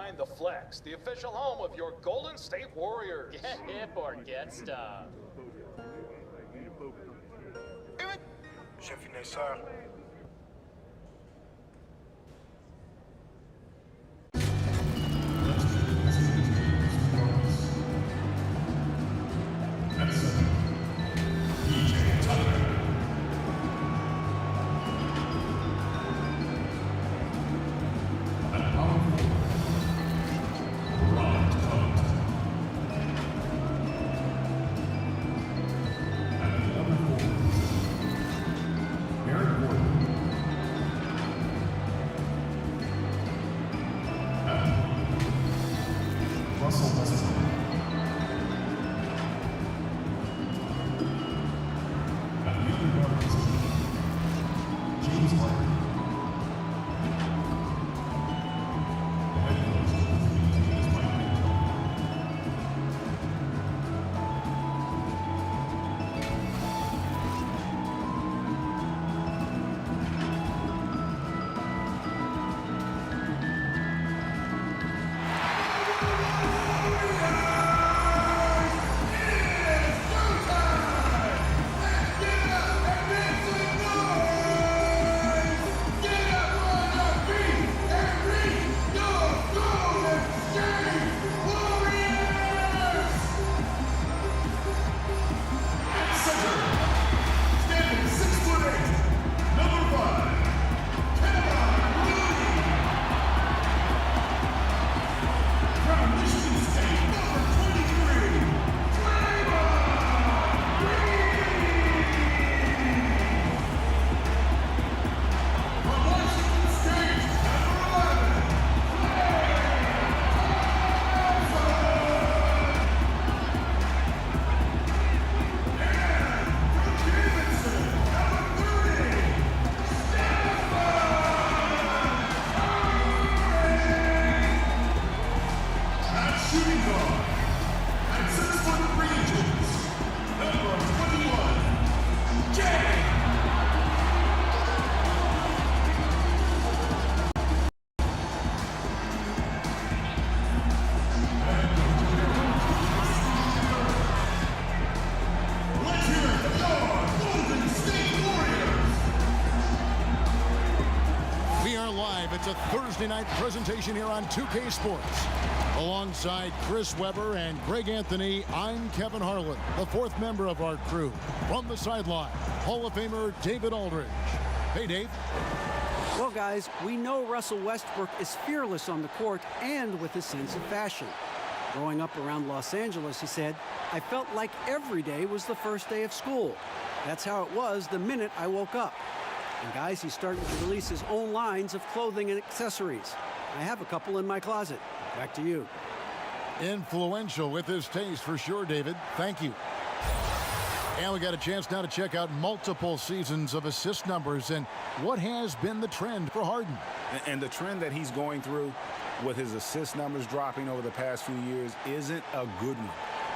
behind the Flex, the official home of your Golden State Warriors. Get hip or get stuffed. J'ai fini ça. It's a Thursday night presentation here on 2K Sports. Alongside Chris Webber and Greg Anthony, I'm Kevin Harlan, the fourth member of our crew. From the sideline, Hall of Famer David Aldridge. Hey, Dave. Well, guys, we know Russell Westbrook is fearless on the court and with a sense of fashion. Growing up around Los Angeles, he said, I felt like every day was the first day of school. That's how it was the minute I woke up. And guys, he's starting to release his own lines of clothing and accessories. I have a couple in my closet. Back to you. Influential with his taste for sure, David. Thank you. And we got a chance now to check out multiple seasons of assist numbers and what has been the trend for Harden. And the trend that he's going through with his assist numbers dropping over the past few years isn't a good one.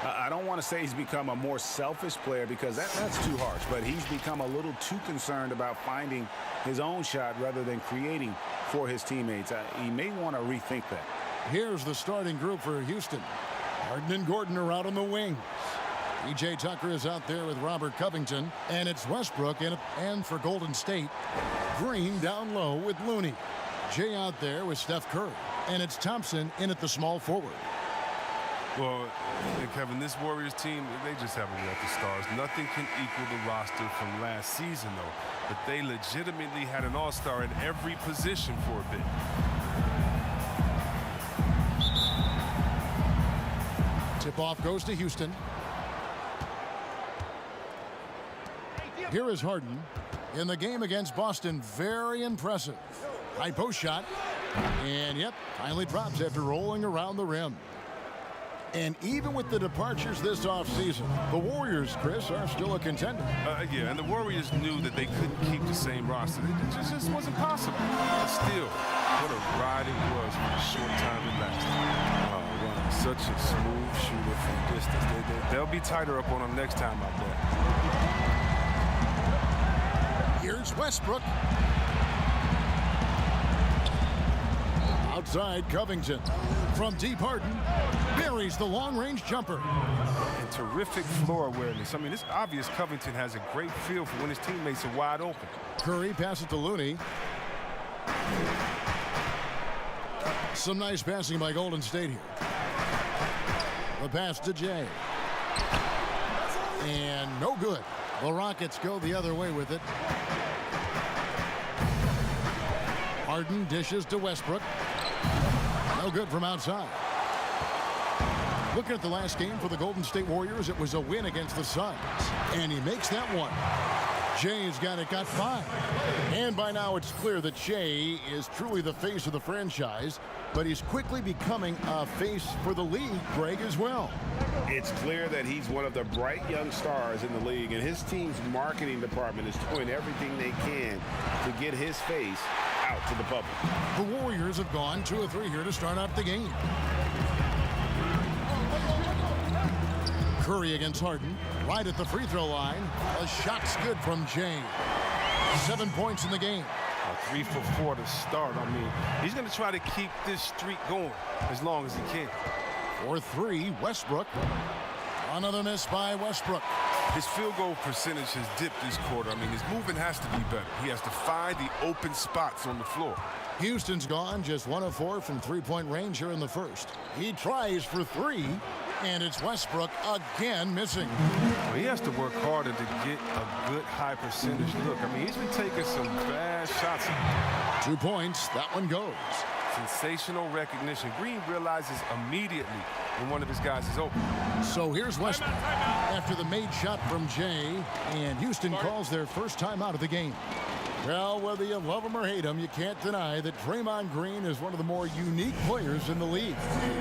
I don't want to say he's become a more selfish player because that's too harsh, but he's become a little too concerned about finding his own shot rather than creating for his teammates. He may want to rethink that. Here's the starting group for Houston. Harden and Gordon are out on the wings. P.J. Tucker is out there with Robert Covington, and it's Westbrook and for Golden State, Green down low with Looney. Jay out there with Steph Curry, and it's Thompson in at the small forward. Well, Kevin, this Warriors team, they just haven't got the stars. Nothing can equal the roster from last season, though. But they legitimately had an all-star in every position for a bit. Tip-off goes to Houston. Here is Harden. In the game against Boston, very impressive. High post shot. And, yep, finally drops after rolling around the rim. And even with the departures this offseason, the Warriors, Chris, are still a contender. Yeah, and the Warriors knew that they couldn't keep the same roster. It just wasn't possible. But still, what a ride it was for the short time it lasted. Wow, such a smooth shooter from distance. They'll be tighter up on him next time, I bet. Here's Westbrook. Out outside Covington. From deep, Harden buries the long-range jumper. And terrific floor awareness. I mean, it's obvious Covington has a great feel for when his teammates are wide open. Curry passes to Looney. Some nice passing by Golden State here. The pass to Jay. And no good. The Rockets go the other way with it. Harden dishes to Westbrook. No good from outside. Looking at the last game for the Golden State Warriors, it was a win against the Suns. And he makes that one. Jay's got 5. And by now it's clear that Jay is truly the face of the franchise, but he's quickly becoming a face for the league, Greg, as well. It's clear that he's one of the bright young stars in the league, and his team's marketing department is doing everything they can to get his face out to the public. The Warriors have gone 2 of 3 here to start out the game. Curry against Harden, right at the free throw line. A shot's good from Jay. 7 points in the game. 3 for 4 to start. I mean, he's going to try to keep this streak going as long as he can. For 3, Westbrook. Another miss by Westbrook. His field goal percentage has dipped this quarter. I mean, his movement has to be better. He has to find the open spots on the floor. Houston's gone just 1 of 4 from three-point range here in the first. He tries for 3, and it's Westbrook again missing. Well, he has to work harder to get a good high percentage look. I mean, he's been taking some bad shots. 2 points. That one goes. Sensational recognition. Green realizes immediately when one of his guys is open. So here's Westbrook after the made shot from Jay, and Houston calls their first time out of the game. Well, whether you love him or hate him, you can't deny that Draymond Green is one of the more unique players in the league.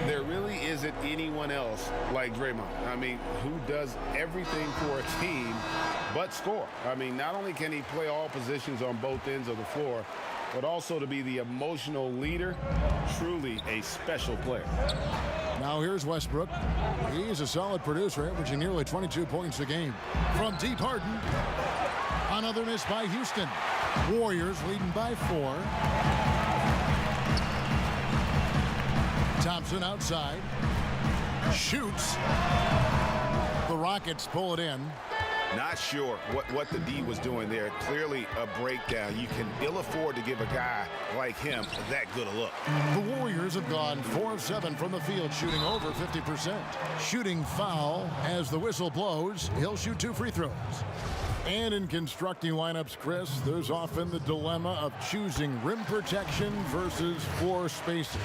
There really isn't anyone else like Draymond. I mean, who does everything for a team but score. I mean, not only can he play all positions on both ends of the floor, but also to be the emotional leader. Truly a special player. Now here's Westbrook. He's a solid producer, averaging nearly 22 points a game. From deep, Harden. Another miss by Houston. Warriors leading by 4. Thompson outside. Shoots. The Rockets pull it in. Not sure what the D was doing there. Clearly a breakdown. You can ill afford to give a guy like him that good a look. The Warriors have gone 4 of 7 from the field, shooting over 50%. Shooting foul as the whistle blows. He'll shoot 2 free throws. And in constructing lineups, Chris, there's often the dilemma of choosing rim protection versus floor spacing.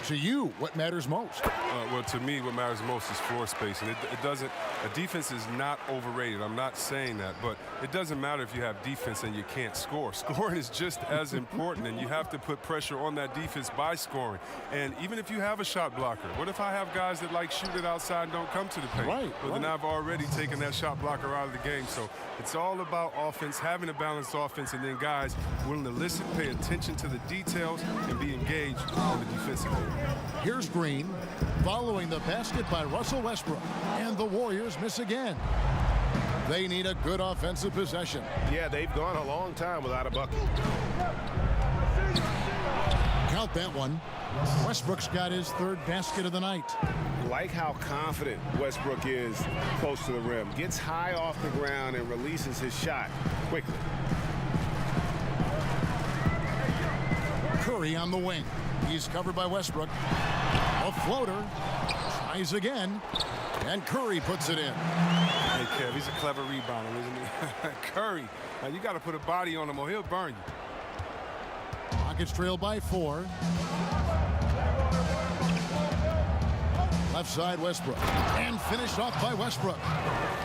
To you, what matters most? Well, to me, what matters most is floor spacing. It doesn't. A defense is not overrated. I'm not saying that, but it doesn't matter if you have defense and you can't score. Scoring is just as important, and you have to put pressure on that defense by scoring. And even if you have a shot blocker, what if I have guys that like shoot it outside and don't come to the paint? Right. Well, then I've already taken that shot blocker out of the game. So it's all about offense, having a balanced offense, and then guys willing to listen, pay attention to the details, and be engaged on the defensive end. Here's Green following the basket by Russell Westbrook, and the Warriors miss again. They need a good offensive possession. Yeah, they've gone a long time without a bucket. Count that one. Westbrook's got his 3rd basket of the night. Like how confident Westbrook is close to the rim. Gets high off the ground and releases his shot quickly. Curry on the wing. He's covered by Westbrook. A floater. Tries again. And Curry puts it in. Hey, Kev, he's a clever rebounder, isn't he? Curry, now you got to put a body on him or he'll burn you. Rockets trail by 4. Left side, Westbrook. And finished off by Westbrook.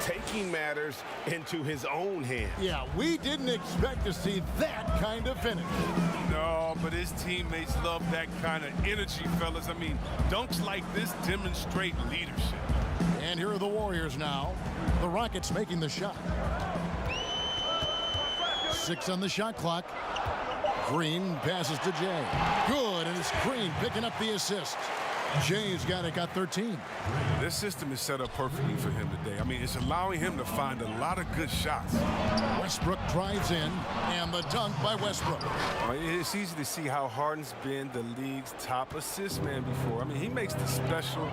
Taking matters into his own hands. Yeah, we didn't expect to see that kind of finish. No, but his teammates love that kind of energy, fellas. I mean, dunks like this demonstrate leadership. And here are the Warriors now. The Rockets making the shot. 6 on the shot clock. Green passes to Jay. Good, and it's Green picking up the assist. Jay's got 13. This system is set up perfectly for him today. I mean, it's allowing him to find a lot of good shots. Westbrook drives in, and the dunk by Westbrook. It's easy to see how Harden's been the league's top assist man before. I mean, he makes the special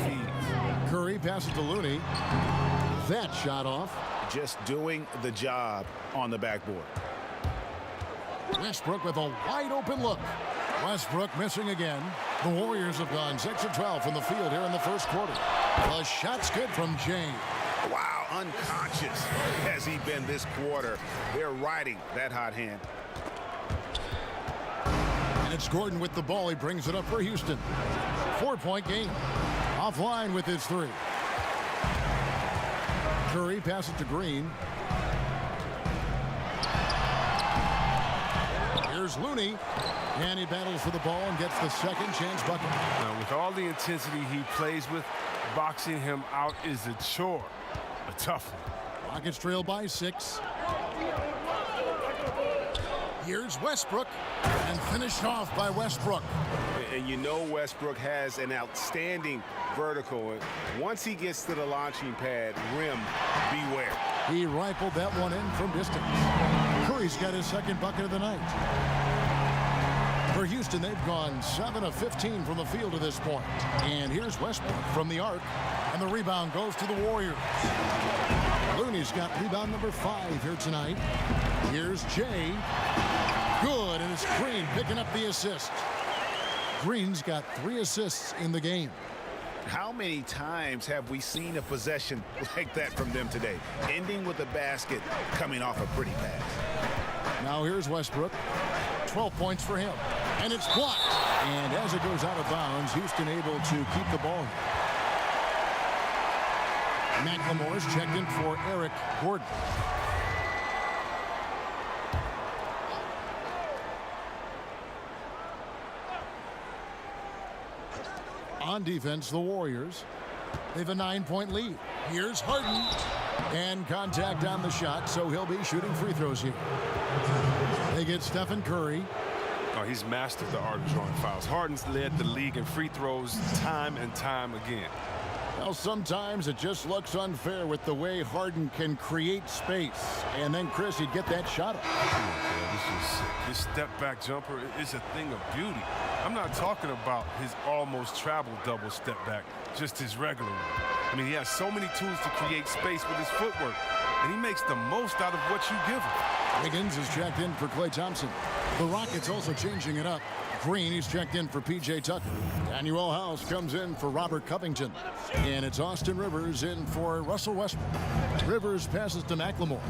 feeds. Curry passes to Looney. That shot off. Just doing the job on the backboard. Westbrook with a wide open look. Westbrook missing again. The Warriors have gone 6 of 12 from the field here in the first quarter. The shot's good from Jay. Wow, unconscious has he been this quarter. They're riding that hot hand. And it's Gordon with the ball. He brings it up for Houston. 4-point game. Offline with his three. Curry passes to Green. Here's Looney. And he battles for the ball and gets the second chance bucket. Now, with all the intensity he plays with, boxing him out is a chore. A tough one. Rockets trail by 6. Here's Westbrook. And finished off by Westbrook. And you know Westbrook has an outstanding vertical. Once he gets to the launching pad, rim, beware. He rifled that one in from distance. Curry's got his second bucket of the night. For Houston, they've gone 7 of 15 from the field to this point. And here's Westbrook from the arc. And the rebound goes to the Warriors. Looney's got rebound number 5 here tonight. Here's Jay. Good, and it's Green picking up the assist. Green's got 3 assists in the game. How many times have we seen a possession like that from them today? Ending with a basket, coming off a pretty pass. Now here's Westbrook. 12 points for him. And it's blocked. And as it goes out of bounds, Houston able to keep the ball. McLemore's checked in for Eric Gordon. On defense, the Warriors. They have a 9-point lead. Here's Harden. And contact on the shot, so he'll be shooting free throws here. They get Stephen Curry. Oh, he's mastered the art of drawing fouls. Harden's led the league in free throws time and time again. Well, sometimes it just looks unfair with the way Harden can create space. And then, Chris, he'd get that shot up. This step-back jumper is a thing of beauty. I'm not talking about his almost travel double step-back, just his regular one. I mean, he has so many tools to create space with his footwork, and he makes the most out of what you give him. Wiggins is checked in for Klay Thompson. The Rockets also changing it up. Green, he's checked in for P.J. Tucker. Daniel House comes in for Robert Covington. And it's Austin Rivers in for Russell Westbrook. Rivers passes to McLemore.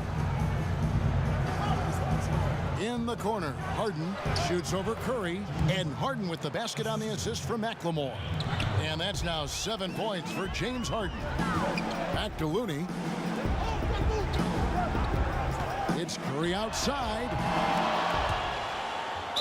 In the corner, Harden shoots over Curry. And Harden with the basket on the assist from McLemore. And that's now 7 points for James Harden. Back to Looney. It's Curry outside.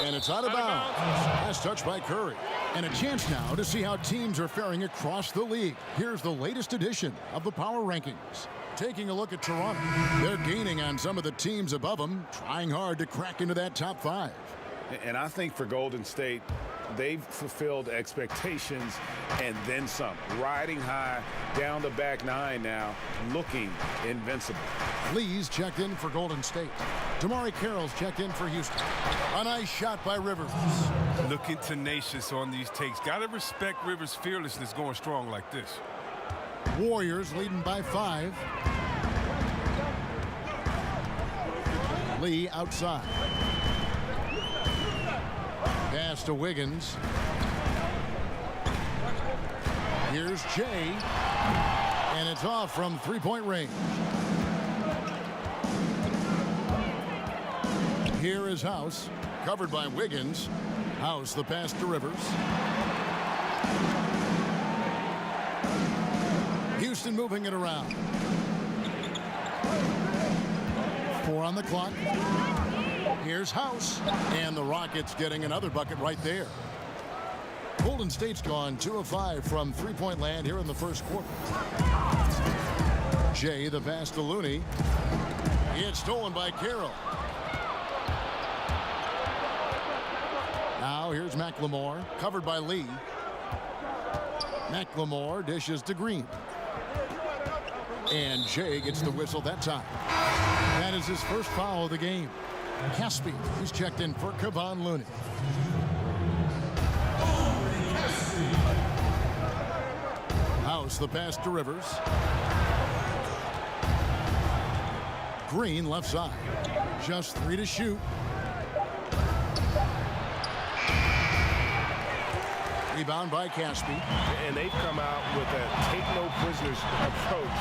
And it's out of bounds. Last touch by Curry. And a chance now to see how teams are faring across the league. Here's the latest edition of the Power Rankings. Taking a look at Toronto. They're gaining on some of the teams above them, trying hard to crack into that top 5. And I think for Golden State, they've fulfilled expectations and then some. Riding high down the back 9 now, looking invincible. Lee's checked in for Golden State. Damari Carroll's checked in for Houston. A nice shot by Rivers. Looking tenacious on these takes. Gotta respect Rivers' fearlessness going strong like this. Warriors leading by 5. Lee outside. Pass to Wiggins. Here's Jay. And it's off from 3-point range. Here is House. Covered by Wiggins. House the pass to Rivers. Houston moving it around. 4 on the clock. Here's House. And the Rockets getting another bucket right there. Golden State's gone 2 of 5 from 3-point land here in the first quarter. Jay the pass to Looney. It's stolen by Carroll. Now here's McLemore. Covered by Lee. McLemore dishes to Green. And Jay gets the whistle that time. That is his first foul of the game. Caspi, he's checked in for Kevon Looney. House the pass to Rivers. Green left side. Just 3 to shoot. Rebound by Caspi. And they've come out with a take-no-prisoners approach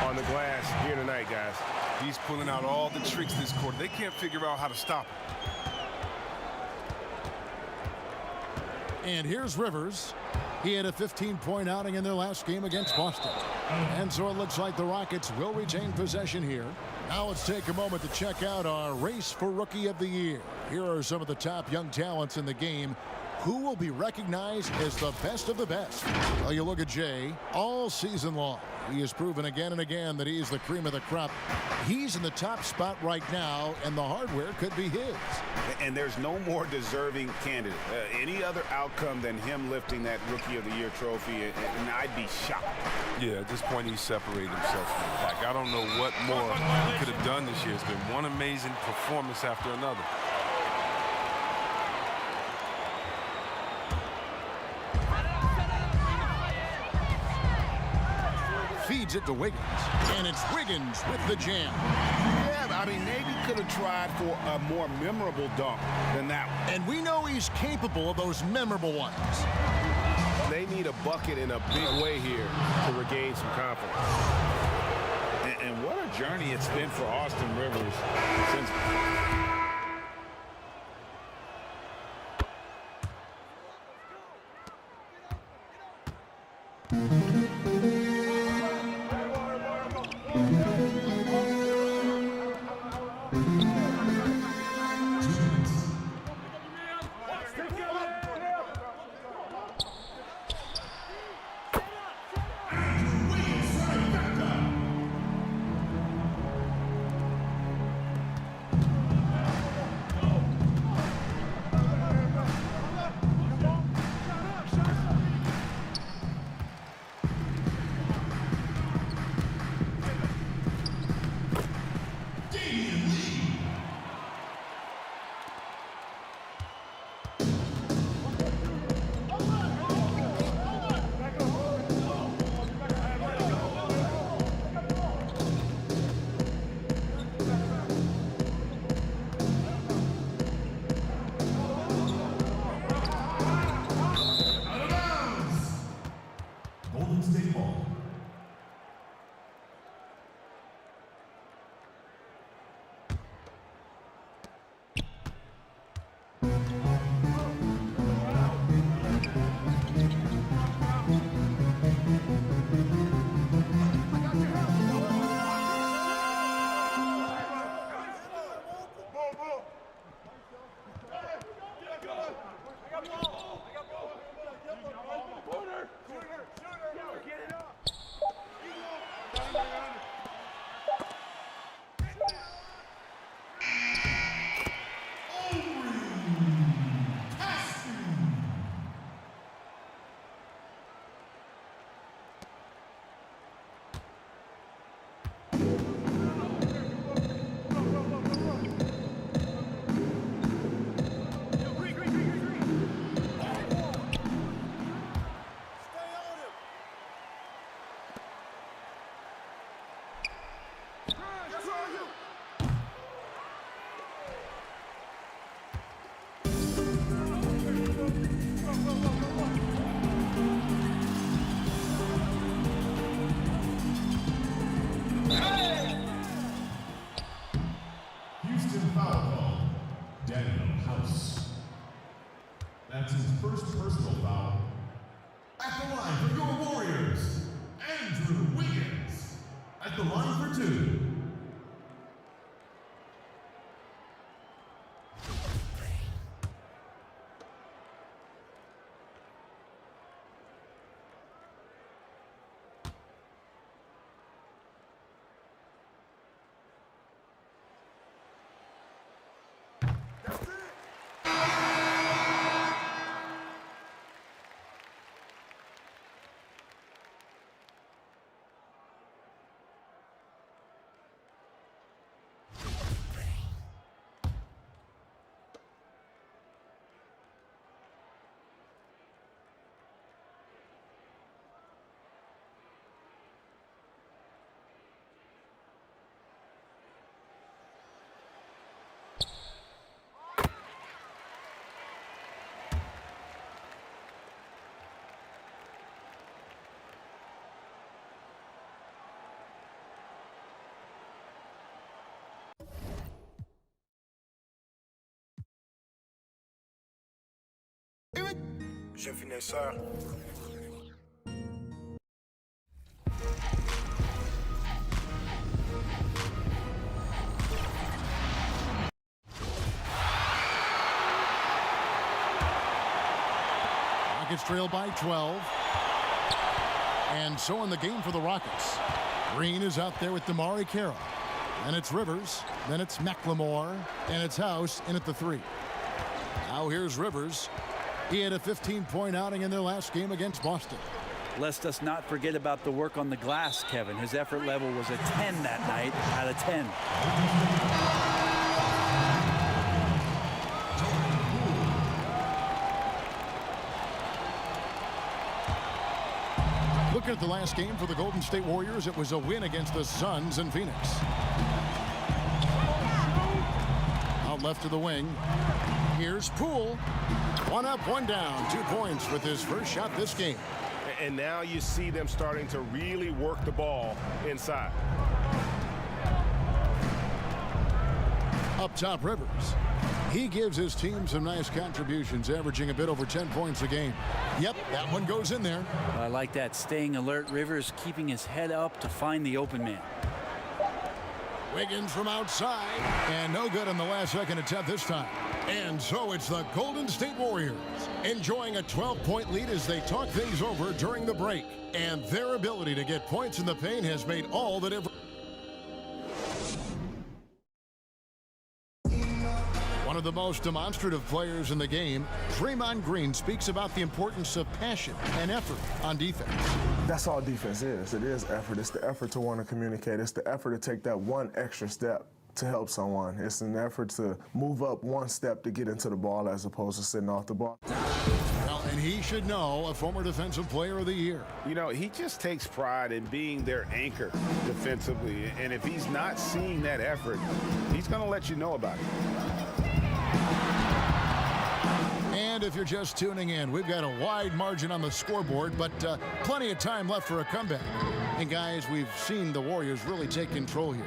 on the glass here tonight, guys. He's pulling out all the tricks this quarter. They can't figure out how to stop him. And here's Rivers. He had a 15-point outing in their last game against Boston. And so it looks like the Rockets will retain possession here. Now let's take a moment to check out our race for Rookie of the Year. Here are some of the top young talents in the game. Who will be recognized as the best of the best? Well, you look at Jay all season long. He has proven again and again that he's the cream of the crop. He's in the top spot right now, and the hardware could be his. And there's no more deserving candidate. Any other outcome than him lifting that Rookie of the Year trophy, and I'd be shocked. Yeah, at this point, he's separated himself from the pack. I don't know what more he could have done this year. It's been one amazing performance after another. Feeds it to Wiggins, and it's Wiggins with the jam. Yeah, I mean, maybe could have tried for a more memorable dunk than that one. And we know he's capable of those memorable ones. They need a bucket in a big way here to regain some confidence. And what a journey it's been for Austin Rivers since... Houston foul call. Daniel House. That's his first personal foul. At the line for your Warriors, Andrew Wiggins. At the line for 2. Je finisseur. Rockets trail by 12. And so in the game for the Rockets. Green is out there with DeMarre Carroll. And it's Rivers. Then it's McLemore. And it's House in at the 3. Now here's Rivers. He had a 15-point outing in their last game against Boston. Lest us not forget about the work on the glass, Kevin. His effort level was a 10 that night out of 10. Looking at the last game for the Golden State Warriors, it was a win against the Suns in Phoenix. Out left to the wing. Here's Poole. One up, one down. 2 points with his first shot this game. And now you see them starting to really work the ball inside. Up top, Rivers. He gives his team some nice contributions, averaging a bit over 10 points a game. Yep, that one goes in there. I like that. Staying alert. Rivers keeping his head up to find the open man. Wiggins from outside. And no good on the last second attempt this time. And so it's the Golden State Warriors enjoying a 12-point lead as they talk things over during the break. And their ability to get points in the paint has made all the difference. One of the most demonstrative players in the game, Draymond Green, speaks about the importance of passion and effort on defense. That's all defense is. It is effort. It's the effort to want to communicate. It's the effort to take that one extra step to help someone. It's an effort to move up one step to get into the ball as opposed to sitting off the ball. Well, and he should know, a former Defensive Player of the Year. You know, he just takes pride in being their anchor defensively. And if he's not seeing that effort, he's going to let you know about it. And if you're just tuning in, we've got a wide margin on the scoreboard, but plenty of time left for a comeback. And guys, we've seen the Warriors really take control here.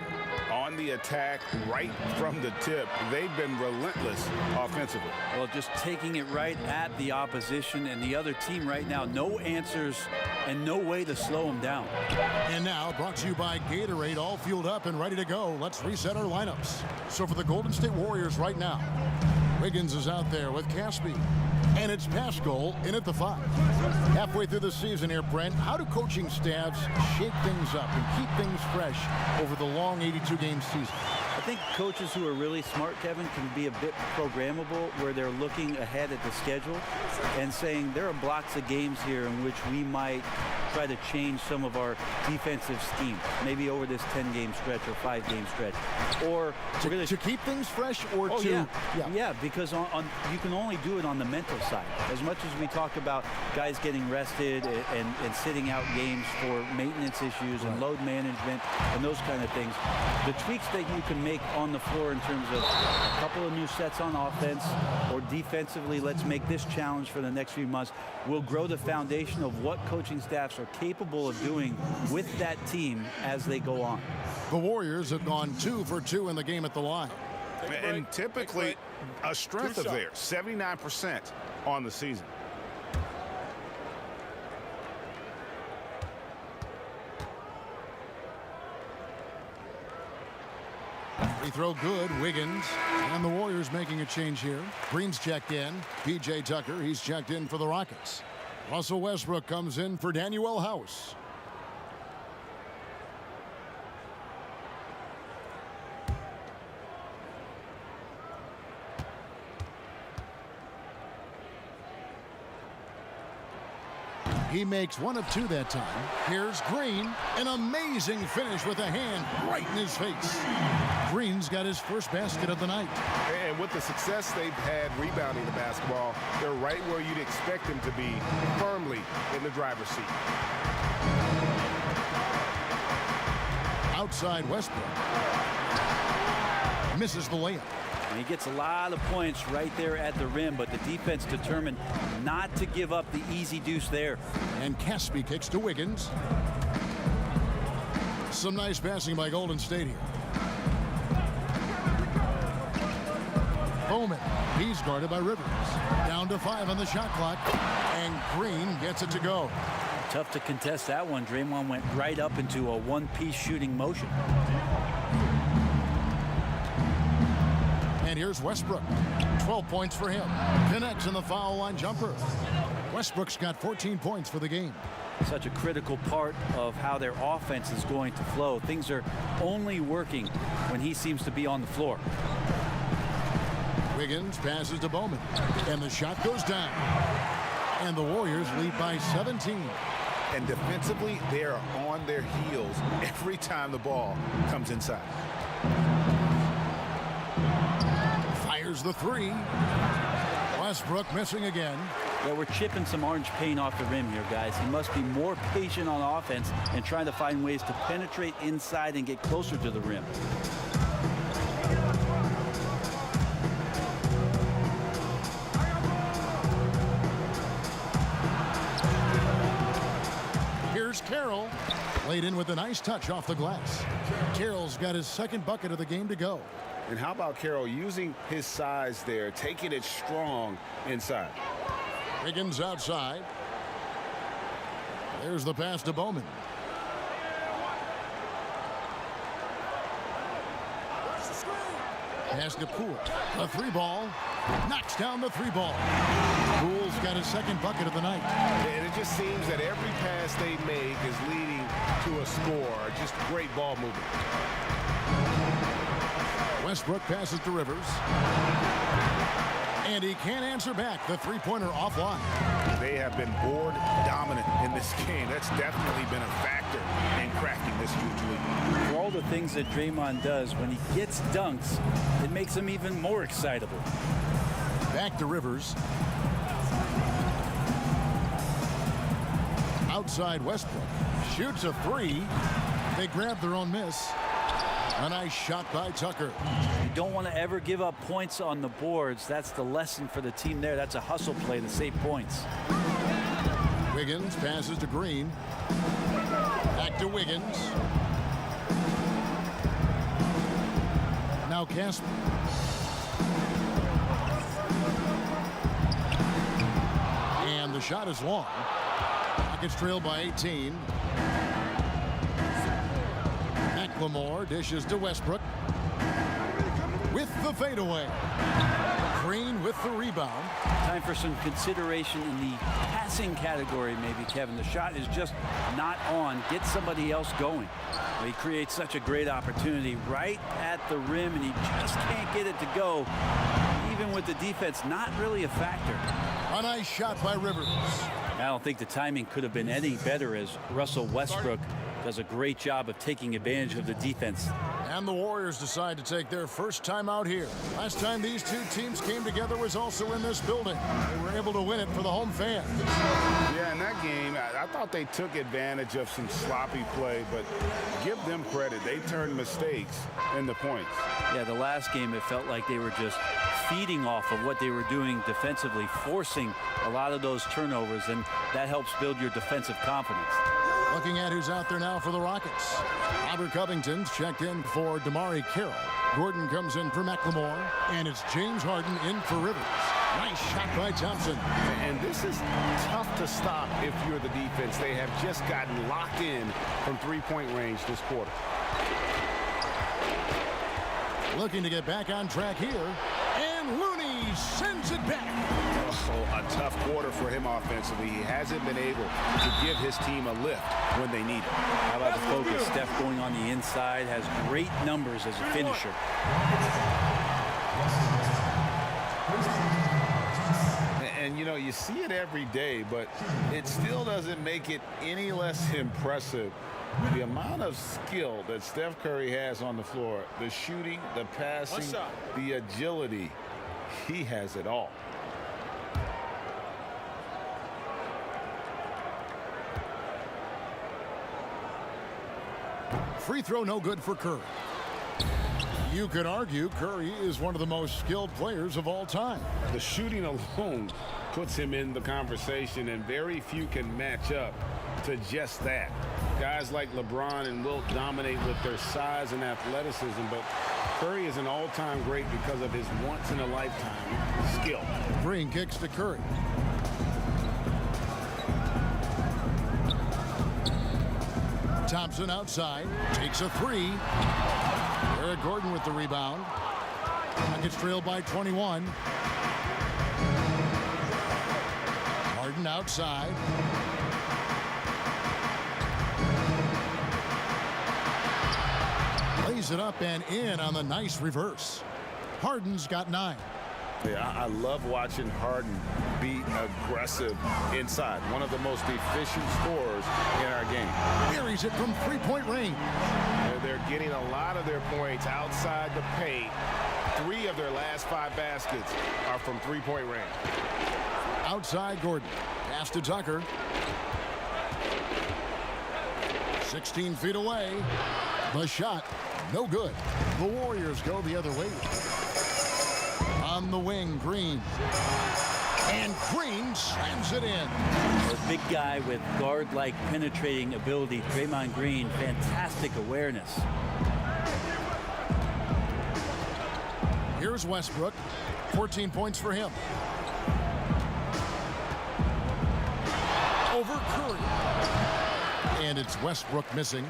On the attack, right from the tip, they've been relentless offensively. Well, just taking it right at the opposition and the other team right now. No answers and no way to slow them down. And now, brought to you by Gatorade, all fueled up and ready to go. Let's reset our lineups. So for the Golden State Warriors right now, Wiggins is out there with Caspi. And it's Pascal in at the 5. Halfway through the season here, Brent, how do coaching staffs shake things up and keep things fresh over the long 82-game season? I think coaches who are really smart, Kevin, can be a bit programmable where they're looking ahead at the schedule and saying there are blocks of games here in which we might try to change some of our defensive scheme, maybe over this 10-game stretch or 5-game stretch. Or to keep things fresh or yeah, because you can only do it on the mental side. As much as we talk about guys getting rested and sitting out games for maintenance issues and load management and those kind of things, the tweaks that you can make on the floor in terms of a couple of new sets on offense or defensively, let's make this challenge for the next few months, will grow the foundation of what coaching staffs are capable of doing with that team as they go on. The Warriors have gone 2 for 2 in the game at the line. And typically a strength of theirs, 79% on the season. Free throw good, Wiggins. And the Warriors making a change here. Green's checked in. P.J. Tucker, he's checked in for the Rockets. Russell Westbrook comes in for Danuel House. He makes 1 of 2 that time. Here's Green. An amazing finish with a hand right in his face. Green's got his first basket of the night. And with the success they've had rebounding the basketball, they're right where you'd expect them to be, firmly in the driver's seat. Outside Westbrook. Misses the layup. And he gets a lot of points right there at the rim, but the defense determined not to give up the easy deuce there. And Caspi kicks to Wiggins. Some nice passing by Golden State here. Bowman, he's guarded by Rivers. Down to 5 on the shot clock. And Green gets it to go. Tough to contest that one. Draymond went right up into a one-piece shooting motion. And here's Westbrook. 12 points for him. Connects in the foul line jumper. Westbrook's got 14 points for the game. Such a critical part of how their offense is going to flow. Things are only working when he seems to be on the floor. Wiggins passes to Bowman. And the shot goes down. And the Warriors lead by 17. And defensively, they are on their heels every time the ball comes inside. Fires the three. Westbrook missing again. Well, we're chipping some orange paint off the rim here, guys. He must be more patient on offense and trying to find ways to penetrate inside and get closer to the rim. Here's Carroll. Laid in with a nice touch off the glass. Carroll's got his second bucket of the game to go. And how about Carroll using his size there, taking it strong inside? Wiggins outside. There's the pass to Bowman. Pass to Poole. A three ball. Knocks down the three ball. Poole's got his second bucket of the night. And it just seems that every pass they make is leading to a score. Just great ball movement. Westbrook passes to Rivers. And he can't answer back. The three-pointer offline. They have been board dominant in this game. That's definitely been a factor in cracking this huge lead. For all the things that Draymond does, when he gets dunks, it makes him even more excitable. Back to Rivers. Outside Westbrook. Shoots a three. They grab their own miss. A nice shot by Tucker. You don't want to ever give up points on the boards. That's the lesson for the team there. That's a hustle play to save points. Wiggins passes to Green. Back to Wiggins. Now Casper. And the shot is long. Rockets trail by 18. McLemore dishes to Westbrook with the fadeaway. Green with the rebound. Time for some consideration in the passing category, maybe, Kevin. The shot is just not on. Get somebody else going. He creates such a great opportunity right at the rim, and he just can't get it to go. Even with the defense not really a factor. A nice shot by Rivers. I don't think the timing could have been any better, as Russell Westbrook does a great job of taking advantage of the defense. And the Warriors decide to take their first time out here. Last time these two teams came together was also in this building. They were able to win it for the home fans. Yeah, in that game, I thought they took advantage of some sloppy play, but give them credit. They turned mistakes into points. Yeah, the last game, it felt like they were just feeding off of what they were doing defensively, forcing a lot of those turnovers, and that helps build your defensive confidence. Looking at who's out there now for the Rockets. Robert Covington's checked in for DeMarre Carroll. Gordon comes in for McLemore, and it's James Harden in for Rivers. Nice shot by Thompson. And this is tough to stop if you're the defense. They have just gotten locked in from three-point range this quarter. Looking to get back on track here, and Looney sends it back. Oh, a tough quarter for him offensively. He hasn't been able to give his team a lift when they need it. How about the focus? Steph going on the inside, has great numbers as a finisher. And, you know, you see it every day, but it still doesn't make it any less impressive. The amount of skill that Steph Curry has on the floor, the shooting, the passing, the agility, he has it all. Free throw no good for Curry. You could argue Curry is one of the most skilled players of all time. The shooting alone puts him in the conversation, and very few can match up to just that. Guys like LeBron and Wilt dominate with their size and athleticism, but Curry is an all-time great because of his once-in-a-lifetime skill. Green kicks to Curry. Thompson outside, takes a three. Eric Gordon with the rebound. Rockets trailed by 21. Harden outside. Lays it up and in on the nice reverse. Harden's got 9. Yeah, I love watching Harden be aggressive inside. One of the most efficient scorers in our game. Buries it from three-point range. They're getting a lot of their points outside the paint. 3 of their last 5 baskets are from three-point range. Outside Gordon. Pass to Tucker. 16 feet away. The shot, no good. The Warriors go the other way. On the wing, Green. And Green slams it in. A big guy with guard-like penetrating ability. Draymond Green, fantastic awareness. Here's Westbrook. 14 points for him. Over Curry. And it's Westbrook missing.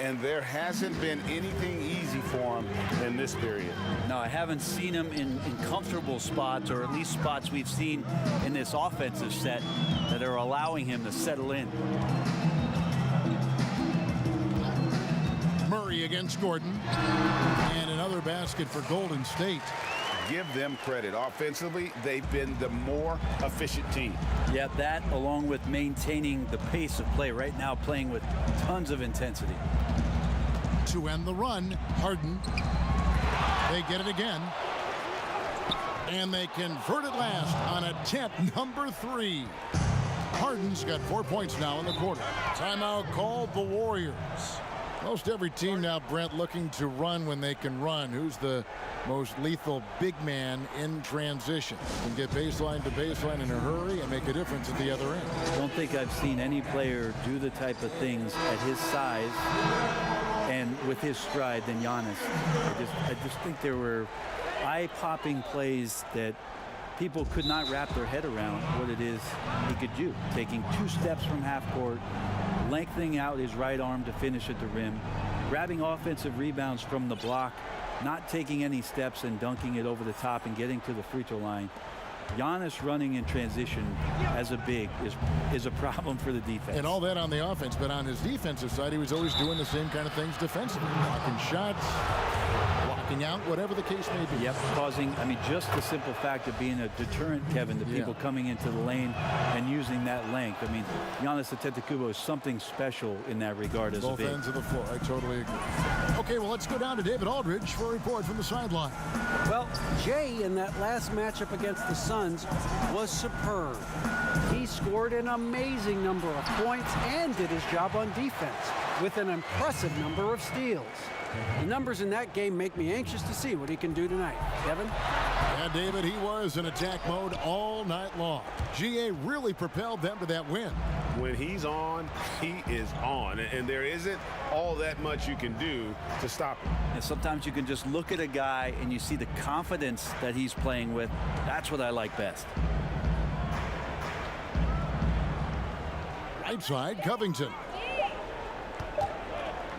And there hasn't been anything easy for him in this period. No, I haven't seen him in comfortable spots, or at least spots we've seen in this offensive set that are allowing him to settle in. Murray against Gordon. And another basket for Golden State. Give them credit. Offensively, they've been the more efficient team. Yeah, that along with maintaining the pace of play right now, playing with tons of intensity. To end the run, Harden. They get it again. And they convert it last on attempt number 3. Harden's got 4 points now in the quarter. Timeout called the Warriors. Most every team now, Brent, looking to run when they can run. Who's the most lethal big man in transition? Can get baseline to baseline in a hurry and make a difference at the other end. I don't think I've seen any player do the type of things at his size and with his stride than Giannis. I just think there were eye-popping plays that people could not wrap their head around what it is he could do. Taking 2 steps from half court, lengthening out his right arm to finish at the rim, grabbing offensive rebounds from the block, not taking any steps and dunking it over the top and getting to the free throw line. Giannis running in transition as a big is a problem for the defense. And all that on the offense, but on his defensive side, he was always doing the same kind of things defensively. Blocking shots, blocking out, whatever the case may be. Yep, causing, I mean, just the simple fact of being a deterrent, Kevin, to people coming into the lane and using that length. I mean, Giannis Antetokounmpo is something special in that regard as a big. Both ends of the floor, I totally agree. Okay, well, let's go down to David Aldridge for a report from the sideline. Well, Jay in that last matchup against the Suns was superb. He scored an amazing number of points and did his job on defense with an impressive number of steals. The numbers in that game make me anxious to see what he can do tonight. Kevin? Yeah, David, he was in attack mode all night long. GA really propelled them to that win. When he's on, he is on. And there isn't all that much you can do to stop him. And sometimes you can just look at a guy and you see the confidence that he's playing with. That's what I like best. Right side, Covington.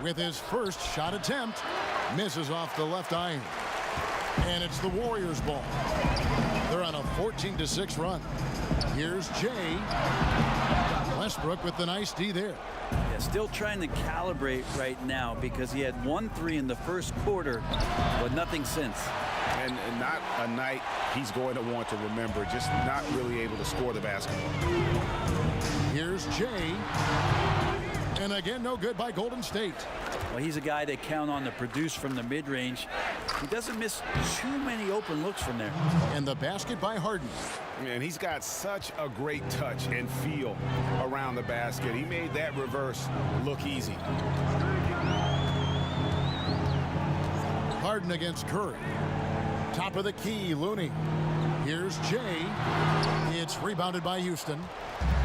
With his first shot attempt, misses off the left iron. And it's the Warriors' ball. They're on a 14-6 run. Here's Jay. Westbrook with the nice D there. Yeah, still trying to calibrate right now because he had 1 3 in the first quarter, but nothing since. And not a night he's going to want to remember, just not really able to score the basketball. Here's Jay. And again, no good by Golden State. Well, he's a guy they count on to produce from the mid-range. He doesn't miss too many open looks from there. And the basket by Harden. Man, he's got such a great touch and feel around the basket. He made that reverse look easy. Harden against Curry. Top of the key, Looney. Here's Jay. It's rebounded by Houston.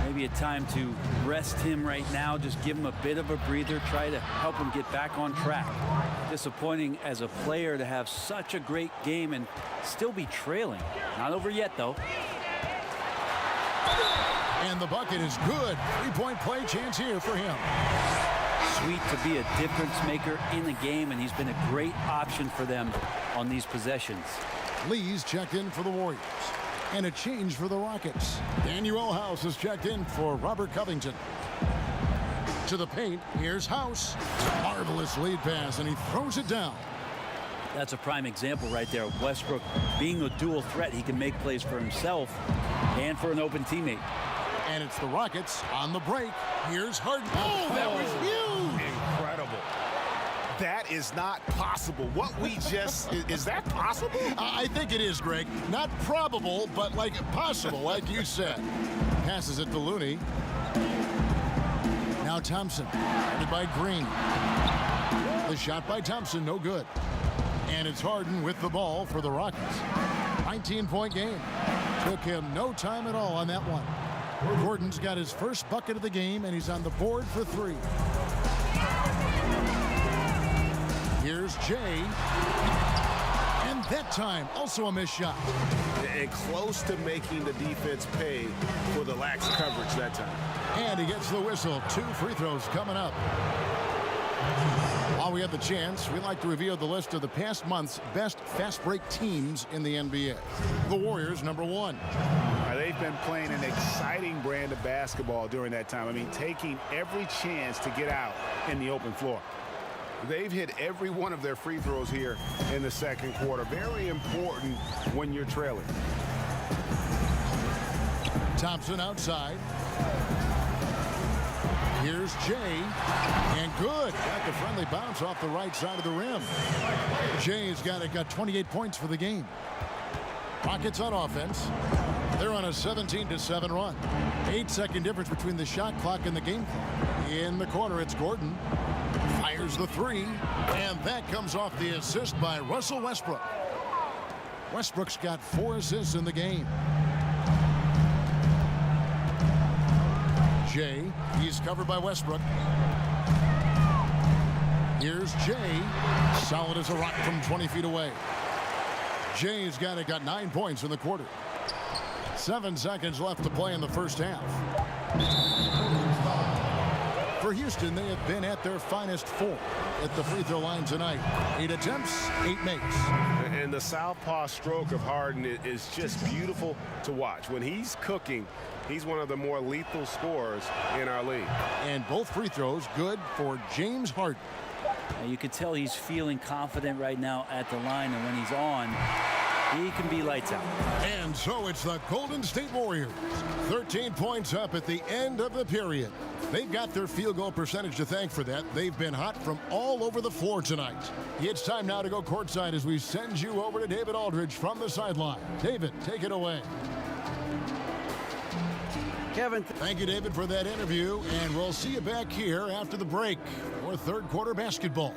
Maybe a time to rest him right now, just give him a bit of a breather, try to help him get back on track. Disappointing as a player to have such a great game and still be trailing. Not over yet, though. And the bucket is good. 3-point play chance here for him. sweet to be a difference maker in the game, and he's been a great option for them on these possessions. Lee's checked in for the Warriors. And a change for the Rockets. Daniel House has checked in for Robert Covington. To the paint, here's House. Marvelous lead pass, and he throws it down. That's a prime example right there of Westbrook being a dual threat. He can make plays for himself and for an open teammate. And it's the Rockets on the break. Here's Harden. Oh, that was huge! Incredible. That is not possible. What we just, is that possible? I think it is, Greg. Not probable, but like possible, like you said. Passes it to Looney. Now Thompson, guarded by Green. The shot by Thompson, no good. And it's Harden with the ball for the Rockets. 19-point game. Took him no time at all on that one. Gordon's got his first bucket of the game, and he's on the board for 3. Here's Jay. And that time, also a missed shot. And close to making the defense pay for the lax coverage that time. And he gets the whistle. 2 free throws coming up. While we have the chance, we'd like to reveal the list of the past month's best fast break teams in the NBA. The Warriors, number 1. They've been playing an exciting brand of basketball during that time. I mean, taking every chance to get out in the open floor. They've hit every one of their free throws here in the second quarter. Very important when you're trailing. Thompson outside. Here's Jay. And good. Got the friendly bounce off the right side of the rim. Jay's got 28 points for the game. Rockets on offense. They're on a 17-7 run. 8-second difference between the shot clock and the game clock. In the corner, it's Gordon. Fires the 3, and that comes off the assist by Russell Westbrook. Westbrook's got 4 assists in the game. Jay, he's covered by Westbrook. Here's Jay, solid as a rock from 20 feet away. Jay's got 9 points in the quarter. 7 seconds left to play in the first half. For Houston, they have been at their finest 4 at the free throw line tonight. 8 attempts, 8 makes. And the southpaw stroke of Harden is just beautiful to watch. When he's cooking, he's one of the more lethal scorers in our league. And both free throws good for James Harden. You can tell he's feeling confident right now at the line, and when he's on, he can be lights out. And so it's the Golden State Warriors. 13 points up at the end of the period. They've got their field goal percentage to thank for that. They've been hot from all over the floor tonight. It's time now to go courtside as we send you over to David Aldridge from the sideline. David, take it away. Kevin. Thank you, David, for that interview. And we'll see you back here after the break for third quarter basketball.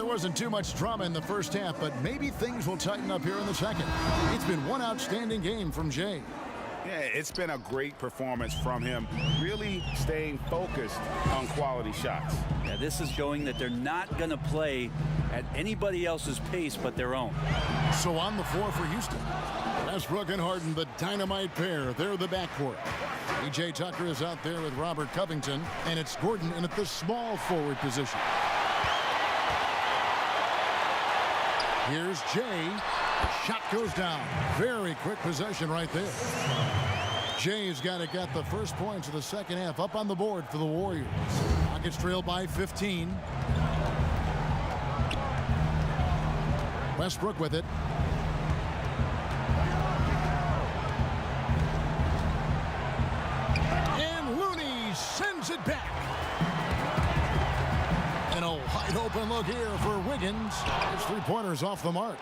Wasn't too much drama in the first half, but maybe things will tighten up here in the second. It's been one outstanding game from Jay. Yeah, it's been a great performance from him, really staying focused on quality shots. Yeah, this is showing that they're not going to play at anybody else's pace but their own. So on the floor for Houston, Westbrook and Harden, the dynamite pair. They're the backcourt. PJ Tucker is out there with Robert Covington, and it's Gordon in at the small forward position. Here's Jay. Shot goes down. Very quick possession right there. Jay's got the first points of the second half up on the board for the Warriors. Rockets trail by 15. Westbrook with it. And Looney sends it back. And a wide open look here for Wiggins. His three-pointers off the mark.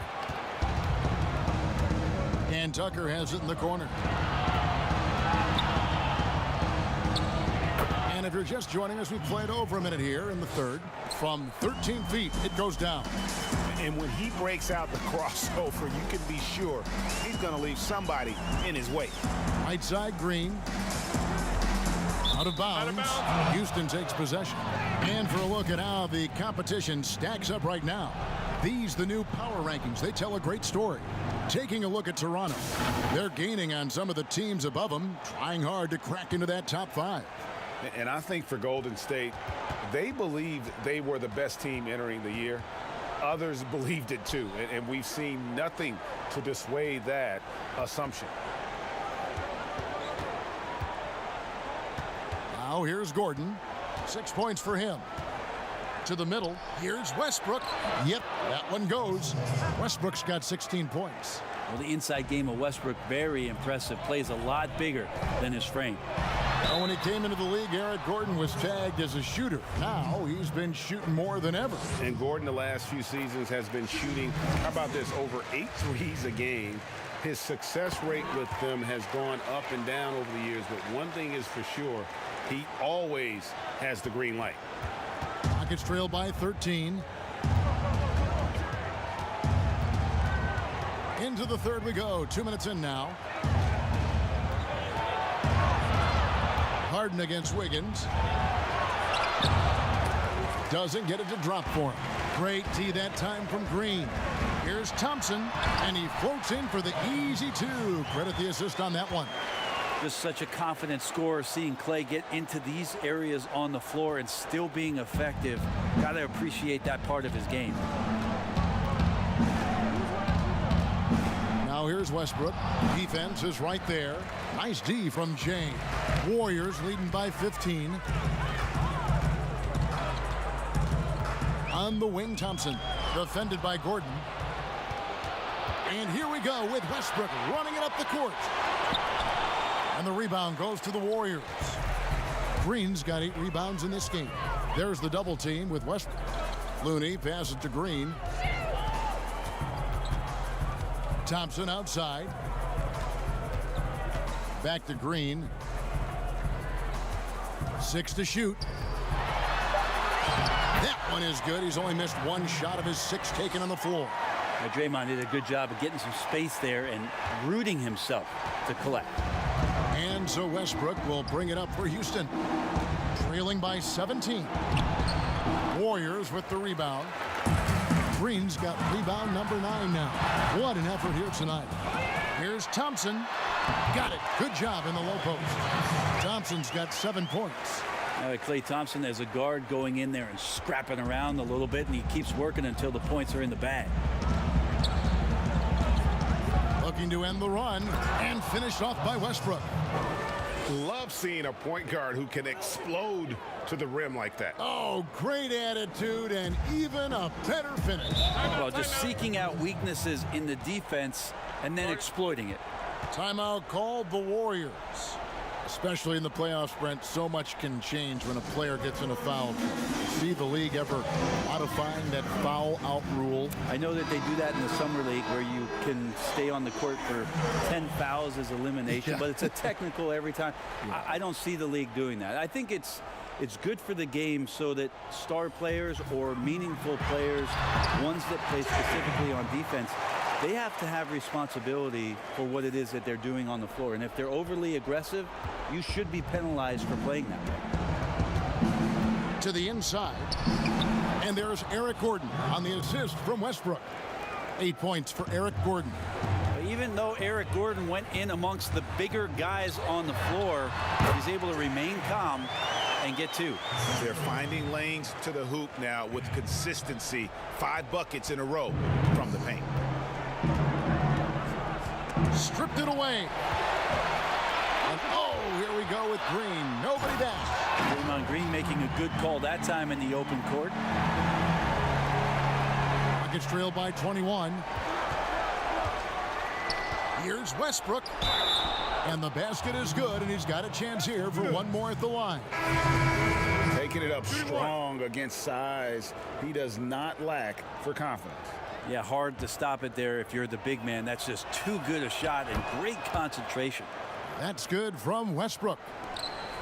And Tucker has it in the corner. And if you're just joining us, we've played over a minute here in the third. From 13 feet, it goes down. And when he breaks out the crossover, you can be sure he's going to leave somebody in his way. Right side, Green. Out of bounds. Houston takes possession. And for a look at how the competition stacks up right now. These the new power rankings. They tell a great story. Taking a look at Toronto. They're gaining on some of the teams above them, trying hard to crack into that top 5. And I think for Golden State, they believed they were the best team entering the year. Others believed it too, and we've seen nothing to dissuade that assumption. Now here's Gordon. 6 points for him. To the middle. Here's Westbrook. Yep, that one goes. Westbrook's got 16 points. Well, the inside game of Westbrook, very impressive. Plays a lot bigger than his frame. Well, when he came into the league, Eric Gordon was tagged as a shooter. Now he's been shooting more than ever. And Gordon the last few seasons has been shooting, how about this, over 8 threes a game. His success rate with them has gone up and down over the years, but one thing is for sure, he always has the green light. Rockets trail by 13. Into the third we go. 2 minutes in now. Harden against Wiggins. Doesn't get it to drop for him. Great tee that time from Green. Here's Thompson, and he floats in for the easy 2. Credit the assist on that one. Just such a confident scorer, seeing Clay get into these areas on the floor and still being effective. Got to appreciate that part of his game. Now here's Westbrook. Defense is right there. Nice D from Jay. Warriors leading by 15. On the wing, Thompson. Defended by Gordon. And here we go with Westbrook running it up the court. And the rebound goes to the Warriors. Green's got 8 rebounds in this game. There's the double team with Westbrook. Looney passes to Green. Thompson outside. Back to Green. 6 to shoot. That one is good. He's only missed 1 shot of his 6 taken on the floor. Now, Draymond did a good job of getting some space there and rooting himself to collect. And so Westbrook will bring it up for Houston. Trailing by 17. Warriors with the rebound. Green's got rebound number 9 now. What an effort here tonight. Here's Thompson. Got it. Good job in the low post. Thompson's got 7 points. Klay Thompson as a guard going in there and scrapping around a little bit, and he keeps working until the points are in the bag. Looking to end the run and finished off by Westbrook. Love seeing a point guard who can explode to the rim like that. Oh, great attitude and even a better finish. Well, just seeking out weaknesses in the defense and then exploiting it. Timeout called the Warriors. Especially in the playoffs, Brent, so much can change when a player gets in a foul. See the league ever modifying that foul out rule? I know that they do that in the summer league where you can stay on the court for 10 fouls as elimination, but it's a technical every time. Yeah. I don't see the league doing that. I think it's good for the game so that star players or meaningful players, ones that play specifically on defense, they have to have responsibility for what it is that they're doing on the floor. And if they're overly aggressive, you should be penalized for playing that way. To the inside. And there's Eric Gordon on the assist from Westbrook. 8 points for Eric Gordon. Even though Eric Gordon went in amongst the bigger guys on the floor, he's able to remain calm and get 2. They're finding lanes to the hoop now with consistency. 5 buckets in a row from the paint. Stripped it away. And oh, here we go with Green. Nobody down. Draymond Green making a good call that time in the open court. Rockets trail by 21. Here's Westbrook. And the basket is good, and he's got a chance here for one more at the line. Taking it up strong against size. He does not lack for confidence. Yeah, hard to stop it there if you're the big man. That's just too good a shot and great concentration. That's good from Westbrook.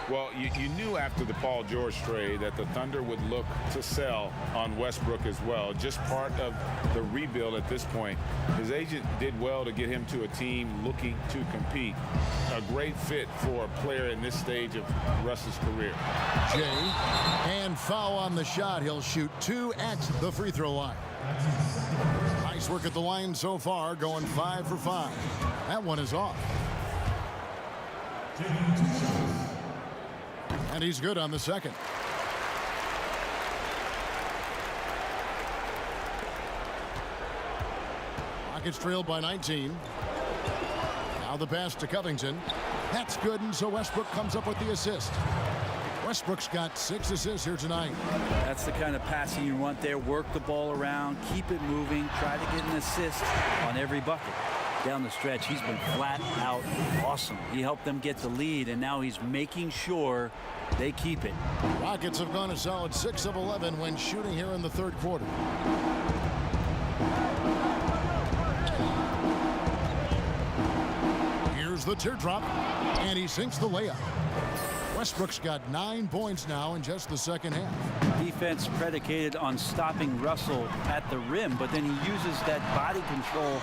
Well, you knew after the Paul George trade that the Thunder would look to sell on Westbrook as well. Just part of the rebuild at this point. His agent did well to get him to a team looking to compete. A great fit for a player in this stage of Russ's career. Jay, and foul on the shot. He'll shoot 2 at the free throw line. Nice work at the line so far, going 5 for 5. That one is off. And he's good on the second. Rockets trailed by 19. Now the pass to Covington. That's good, and so Westbrook comes up with the assist. Westbrook's got 6 assists here tonight. That's the kind of passing you want there. Work the ball around, keep it moving, try to get an assist on every bucket. Down the stretch, he's been flat out awesome. He helped them get the lead, and now he's making sure they keep it. Rockets have gone a solid 6 of 11 when shooting here in the third quarter. Here's the teardrop, and he sinks the layup. Westbrook's got 9 points now in just the second half. Defense predicated on stopping Russell at the rim, but then he uses that body control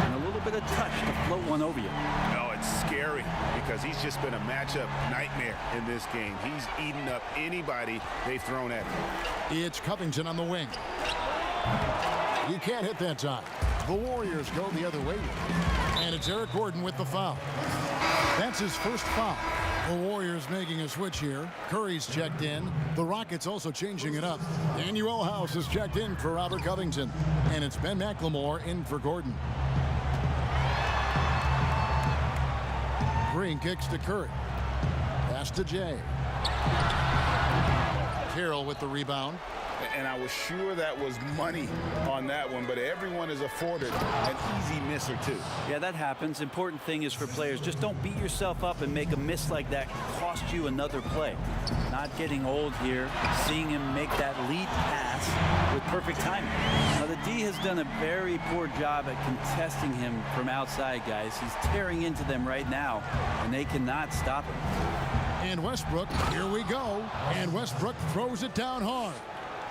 and a little bit of touch to float one over you. No, it's scary because he's just been a matchup nightmare in this game. He's eaten up anybody they've thrown at him. It's Covington on the wing. You can't hit that time. The Warriors go the other way. And it's Eric Gordon with the foul. That's his first foul. The Warriors making a switch here. Curry's checked in. The Rockets also changing it up. Daniel House is checked in for Robert Covington. And it's Ben McLemore in for Gordon. Green kicks to Curry. Pass to Jay. Carroll with the rebound. And I was sure that was money on that one, but everyone is afforded an easy miss or two. Yeah, that happens. Important thing is for players, just don't beat yourself up and make a miss like that cost you another play. Not getting old here, seeing him make that lead pass with perfect timing. Now, the D has done a very poor job at contesting him from outside, guys. He's tearing into them right now, and they cannot stop him. And Westbrook, here we go. And Westbrook throws it down hard.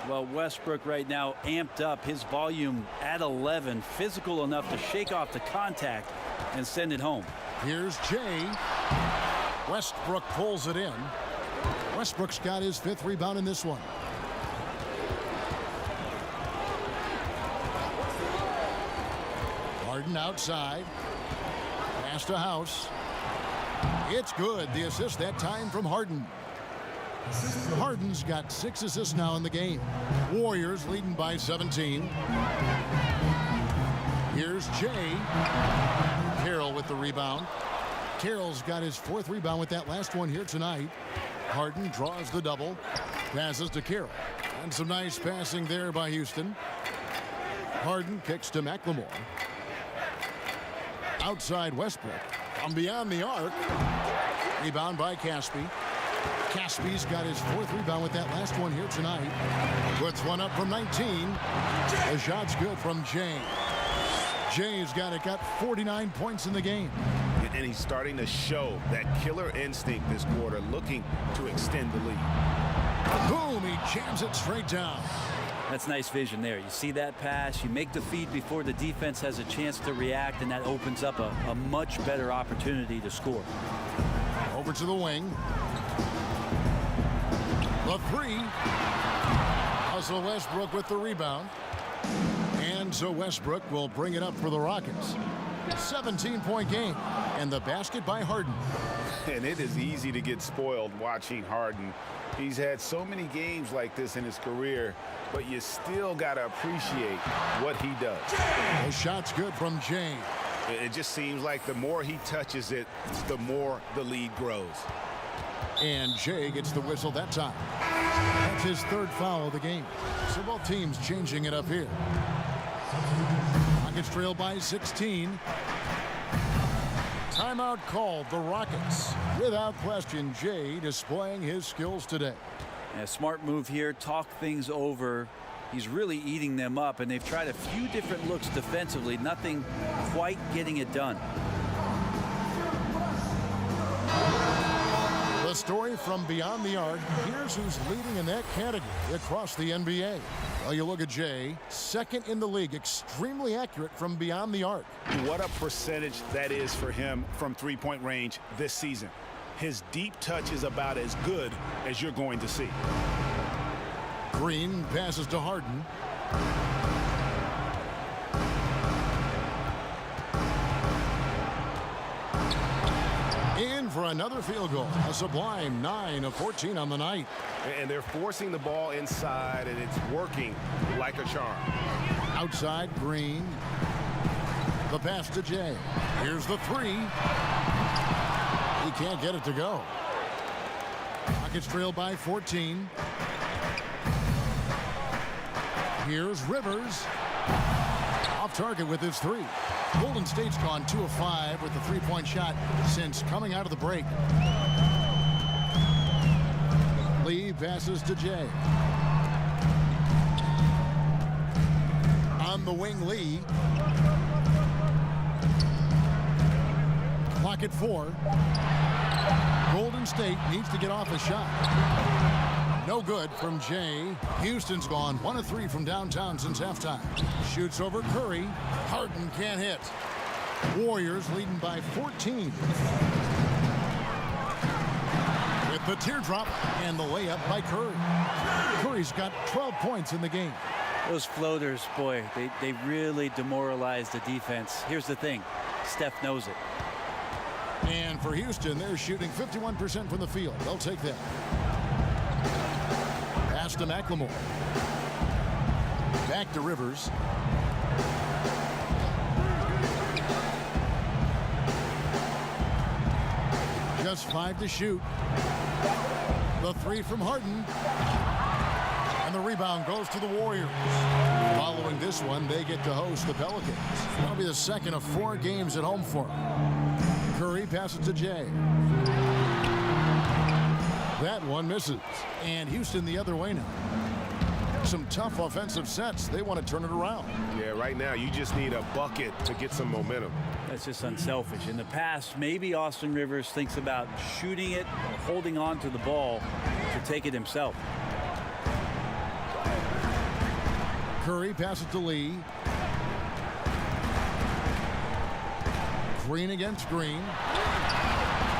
Well, Westbrook right now amped up, his volume at 11, physical enough to shake off the contact and send it home. Here's Jay. Westbrook pulls it in. Westbrook's got his 5th rebound in this one. Harden outside. Pass to House. It's good. The assist that time from Harden. Harden's got 6 assists now in the game. Warriors leading by 17. Here's Jay. Carroll with the rebound. Carroll's got his 4th rebound with that last one here tonight. Harden draws the double. Passes to Carroll. And some nice passing there by Houston. Harden kicks to McLemore. Outside Westbrook. From beyond the arc. Rebound by Caspi. Caspi's got his 4th rebound with that last one here tonight. Puts one up from 19. The shot's good from Jay. Jay's got 49 points in the game. And he's starting to show that killer instinct this quarter, looking to extend the lead. Boom, he jams it straight down. That's nice vision there. You see that pass, you make the feed before the defense has a chance to react, and that opens up a much better opportunity to score. Over to the wing. The 3. Russell Westbrook with the rebound. And so Westbrook will bring it up for the Rockets. 17-point game. And the basket by Harden. And it is easy to get spoiled watching Harden. He's had so many games like this in his career, but you still got to appreciate what he does. The shot's good from Jay. It just seems like the more he touches it, the more the lead grows. And Jay gets the whistle that time. That's his 3rd foul of the game. So both teams changing it up here. Rockets trail by 16. Timeout called, the Rockets. Without question, Jay displaying his skills today. A smart move here, talk things over. He's really eating them up, and they've tried a few different looks defensively, nothing quite getting it done. The story from beyond the arc. Here's who's leading in that category across the NBA. Well, you look at Jay, second in the league, extremely accurate from beyond the arc. What a percentage that is for him from three-point range this season. His deep touch is about as good as you're going to see. Green passes to Harden. In for another field goal. A sublime 9 of 14 on the night. And they're forcing the ball inside, and it's working like a charm. Outside, Green. The pass to Jay. Here's the three. He can't get it to go. Rockets trail by 14. Here's Rivers. Off target with his three. Golden State's gone 2 of 5 with the three-point shot since coming out of the break. Lee passes to Jay. On the wing, Lee. Clock at 4. Golden State needs to get off a shot. No good from Jay. Houston's gone 1 of 3 from downtown since halftime. Shoots over Curry. Harden can't hit. Warriors leading by 14. With the teardrop and the layup by Curry. Curry's got 12 points in the game. Those floaters, boy, they really demoralize the defense. Here's the thing. Steph knows it. And for Houston, they're shooting 51% from the field. They'll take that. Pass to McLemore. Back to Rivers. Just 5 to shoot. The three from Harden. And the rebound goes to the Warriors. Following this one, they get to host the Pelicans. That'll be the second of 4 games at home for them. Curry passes to Jay. That one misses. And Houston the other way now. Some tough offensive sets. They want to turn it around. Yeah, right now you just need a bucket to get some momentum. That's just unselfish. In the past, maybe Austin Rivers thinks about shooting it or holding on to the ball to take it himself. Curry passes to Lee. Green against Green.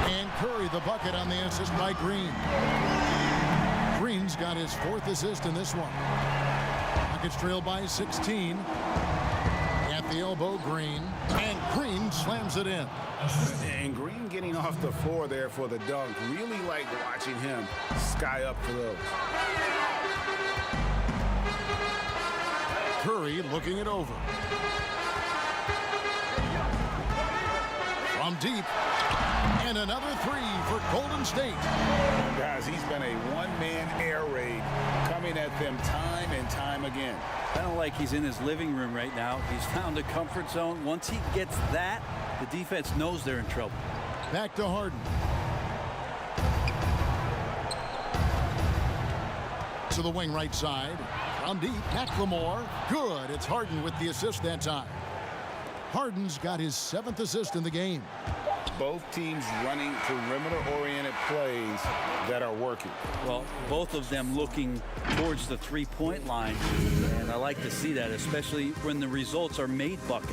And Curry the bucket on the assist by Green. Green's got his 4th assist in this one. Rockets trail by 16. At the elbow, Green. And Green slams it in. And Green getting off the floor there for the dunk. Really like watching him sky up for those. Curry looking it over. From deep. And another three for Golden State. Guys, he's been a one-man air raid coming at them time and time again. Kind of like he's in his living room right now. He's found a comfort zone. Once he gets that, the defense knows they're in trouble. Back to Harden. To the wing right side. From deep, McLemore. Good. It's Harden with the assist that time. Harden's got his 7th assist in the game. Both teams running perimeter-oriented plays that are working. Well, both of them looking towards the three-point line, and I like to see that, especially when the results are made buckets.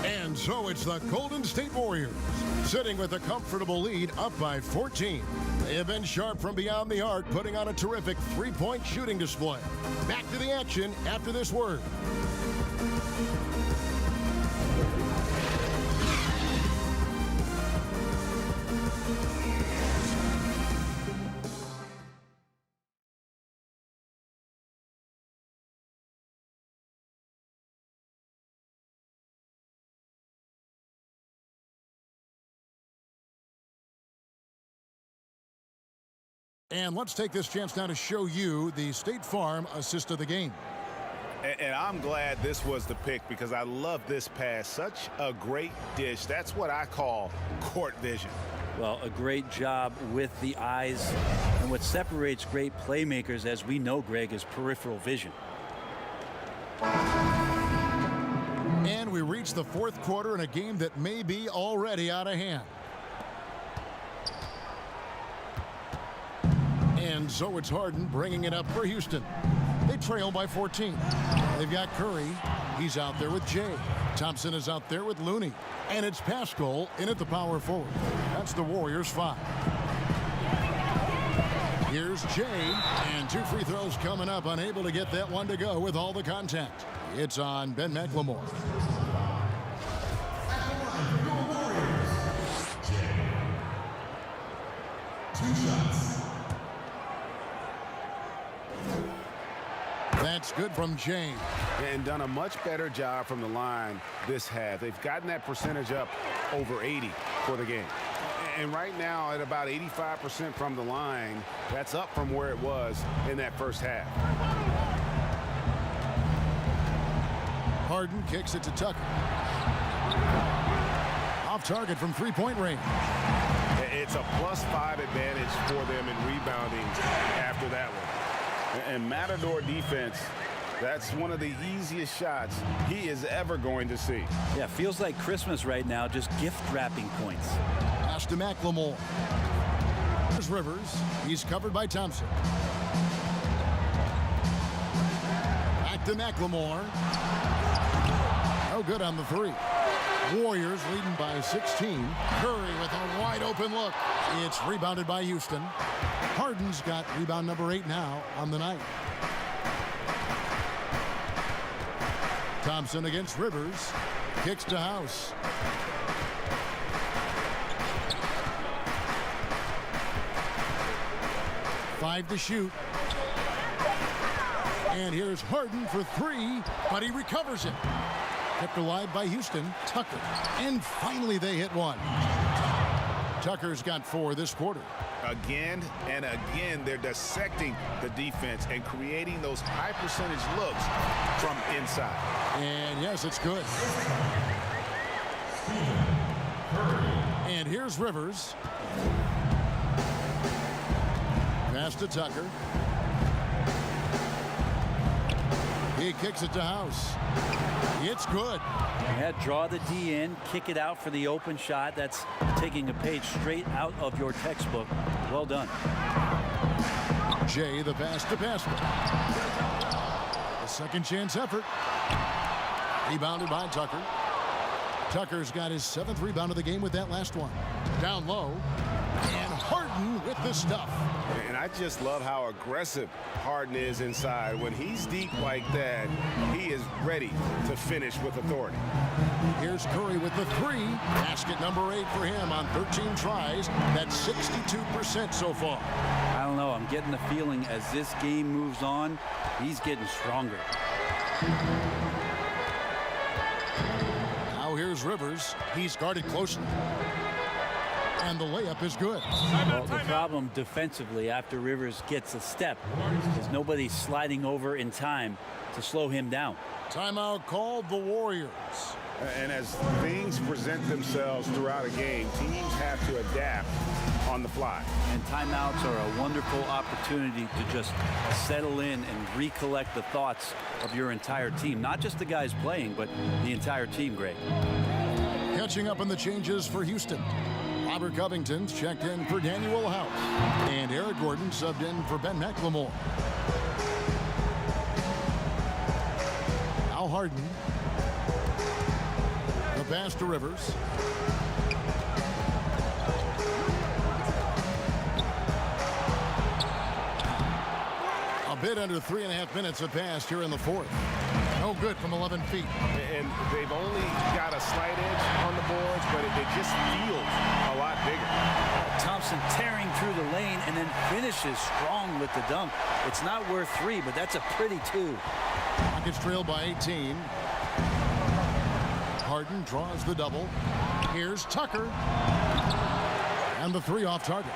And so it's the Golden State Warriors, sitting with a comfortable lead up by 14. They have been sharp from beyond the arc, putting on a terrific three-point shooting display. Back to the action after this word. And let's take this chance now to show you the State Farm assist of the game. And I'm glad this was the pick because I love this pass. Such a great dish. That's what I call court vision. Well, a great job with the eyes. And what separates great playmakers, as we know, Greg, is peripheral vision. And we reach the 4th quarter in a game that may be already out of hand. And so it's Harden bringing it up for Houston. They trail by 14. They've got Curry. He's out there with Jay. Thompson is out there with Looney. And it's Pascal in at the power forward. That's the Warriors 5. Here's Jay. And 2 free throws coming up. Unable to get that one to go with all the contact. It's on Ben McLemore. At the line for your Warriors, Jay. 2 shots. That's good from Jay. And done a much better job from the line this half. They've gotten that percentage up over 80 for the game. And right now at about 85% from the line, that's up from where it was in that first half. Harden kicks it to Tucker. Off target from three-point range. It's a +5 advantage for them in rebounding after that one. And Matador defense, that's one of the easiest shots he is ever going to see. Yeah, feels like Christmas right now, just gift wrapping points. Pass to McLemore. There's Rivers. He's covered by Thompson. Back to McLemore. No good on the 3. Warriors leading by 16. Curry with a wide open look. It's rebounded by Houston. Harden's got rebound number 8 now on the night. Thompson against Rivers. Kicks to House. Five to shoot. And here's Harden for 3, but he recovers it. Kept alive by Houston. Tucker. And finally they hit one. Tucker's got 4 this quarter. Again and again, they're dissecting the defense and creating those high percentage looks from inside. And yes, it's good. And here's Rivers. Pass to Tucker. He kicks it to House. It's good. Yeah, draw the D in, kick it out for the open shot. That's taking a page straight out of your textbook. Well done. Jay, the pass to Pascal. A second chance effort. Rebounded by Tucker. Tucker's got his 7th rebound of the game with that last one. Down low. And Harden with the stuff. And I just love how aggressive Harden is inside. When he's deep like that, he is ready to finish with authority. Here's Curry with the 3. Basket number 8 for him on 13 tries. That's 62% so far. I don't know. I'm getting the feeling as this game moves on, he's getting stronger. Now here's Rivers. He's guarded closely. And the layup is good. Well, the problem defensively after Rivers gets a step is nobody sliding over in time to slow him down. Timeout called the Warriors. And as things present themselves throughout a game, teams have to adapt on the fly. And timeouts are a wonderful opportunity to just settle in and recollect the thoughts of your entire team. Not just the guys playing, but the entire team, Greg. Catching up on the changes for Houston. Robert Covington's checked in for Daniel House. And Eric Gordon subbed in for Ben McLemore. Now Harden. The pass to Rivers. A bit under 3.5 minutes have passed here in the 4th. No good from 11 feet. And they've only got a slight edge on the boards, but it just feels a lot bigger. Thompson tearing through the lane and then finishes strong with the dunk. It's not worth 3, but that's a pretty 2. Rockets trail by 18. Harden draws the double. Here's Tucker. And the 3 off target.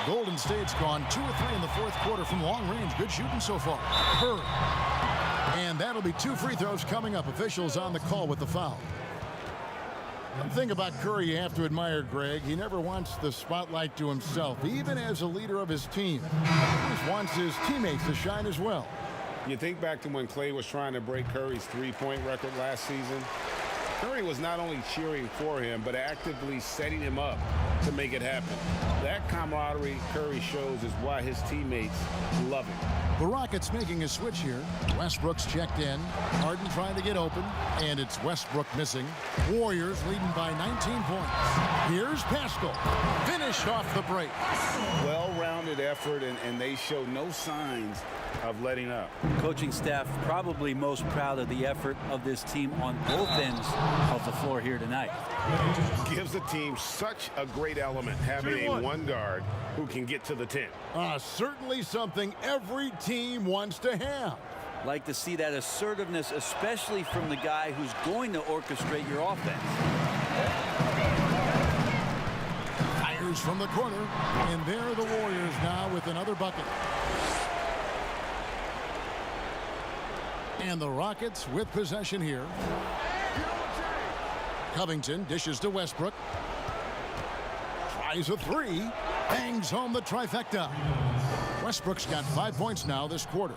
Golden State's gone 2 of 3 in the 4th quarter from long range. Good shooting so far. Curry. And that'll be 2 free throws coming up. Officials on the call with the foul. One thing about Curry you have to admire, Greg. He never wants the spotlight to himself, even as a leader of his team. He always wants his teammates to shine as well. You think back to when Clay was trying to break Curry's three-point record last season. Curry was not only cheering for him, but actively setting him up to make it happen. That camaraderie Curry shows is why his teammates love him. The Rockets making a switch here. Westbrook's checked in. Harden trying to get open, and it's Westbrook missing. Warriors leading by 19 points. Here's Pascal. Finish off the break. Well-rounded effort, and they show no signs of letting up. Coaching staff probably most proud of the effort of this team on both ends of the floor here tonight. Gives the team such a great element, having a one guard who can get to the 10. Certainly something every team wants to have. Like to see that assertiveness, especially from the guy who's going to orchestrate your offense. Fires from the corner, and there are the Warriors now with another bucket. And the Rockets with possession here. Covington dishes to Westbrook. Tries a three. Bangs home the trifecta. Westbrook's got 5 points now this quarter.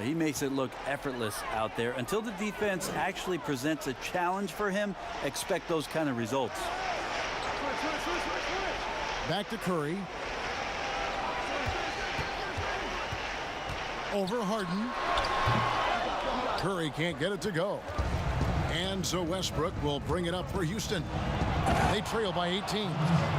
He makes it look effortless out there. Until the defense actually presents a challenge for him, expect those kind of results. Back to Curry. Over Harden. Curry can't get it to go. And so Westbrook will bring it up for Houston. They trail by 18.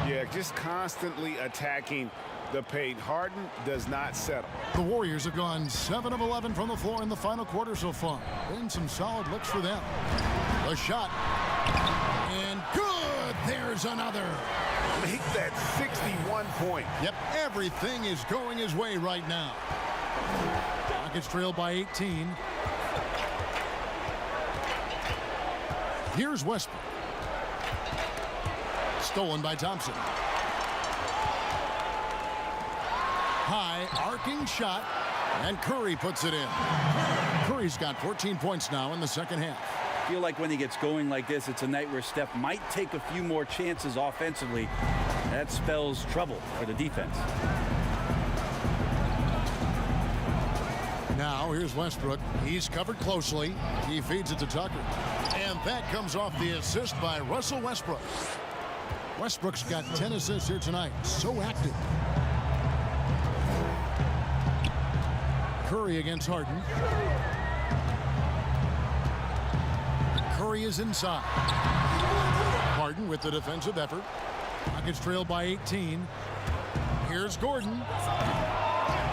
Yeah, just constantly attacking the paint. Harden does not settle. The Warriors have gone 7 of 11 from the floor in the final quarter so far. Been some solid looks for them. A shot. And good. There's another. Make that 61 point. Yep, everything is going his way right now. Rockets trail by 18. Here's Westbrook. Stolen by Thompson. High arcing shot, and Curry puts it in. Curry's got 14 points now in the second half. I feel like when he gets going like this, it's a night where Steph might take a few more chances offensively. That spells trouble for the defense. Now here's Westbrook. He's covered closely. He feeds it to Tucker. And that comes off the assist by Russell Westbrook. Westbrook's got 10 assists here tonight. So active. Curry against Harden. Curry is inside. Harden with the defensive effort. Rockets trail by 18. Here's Gordon.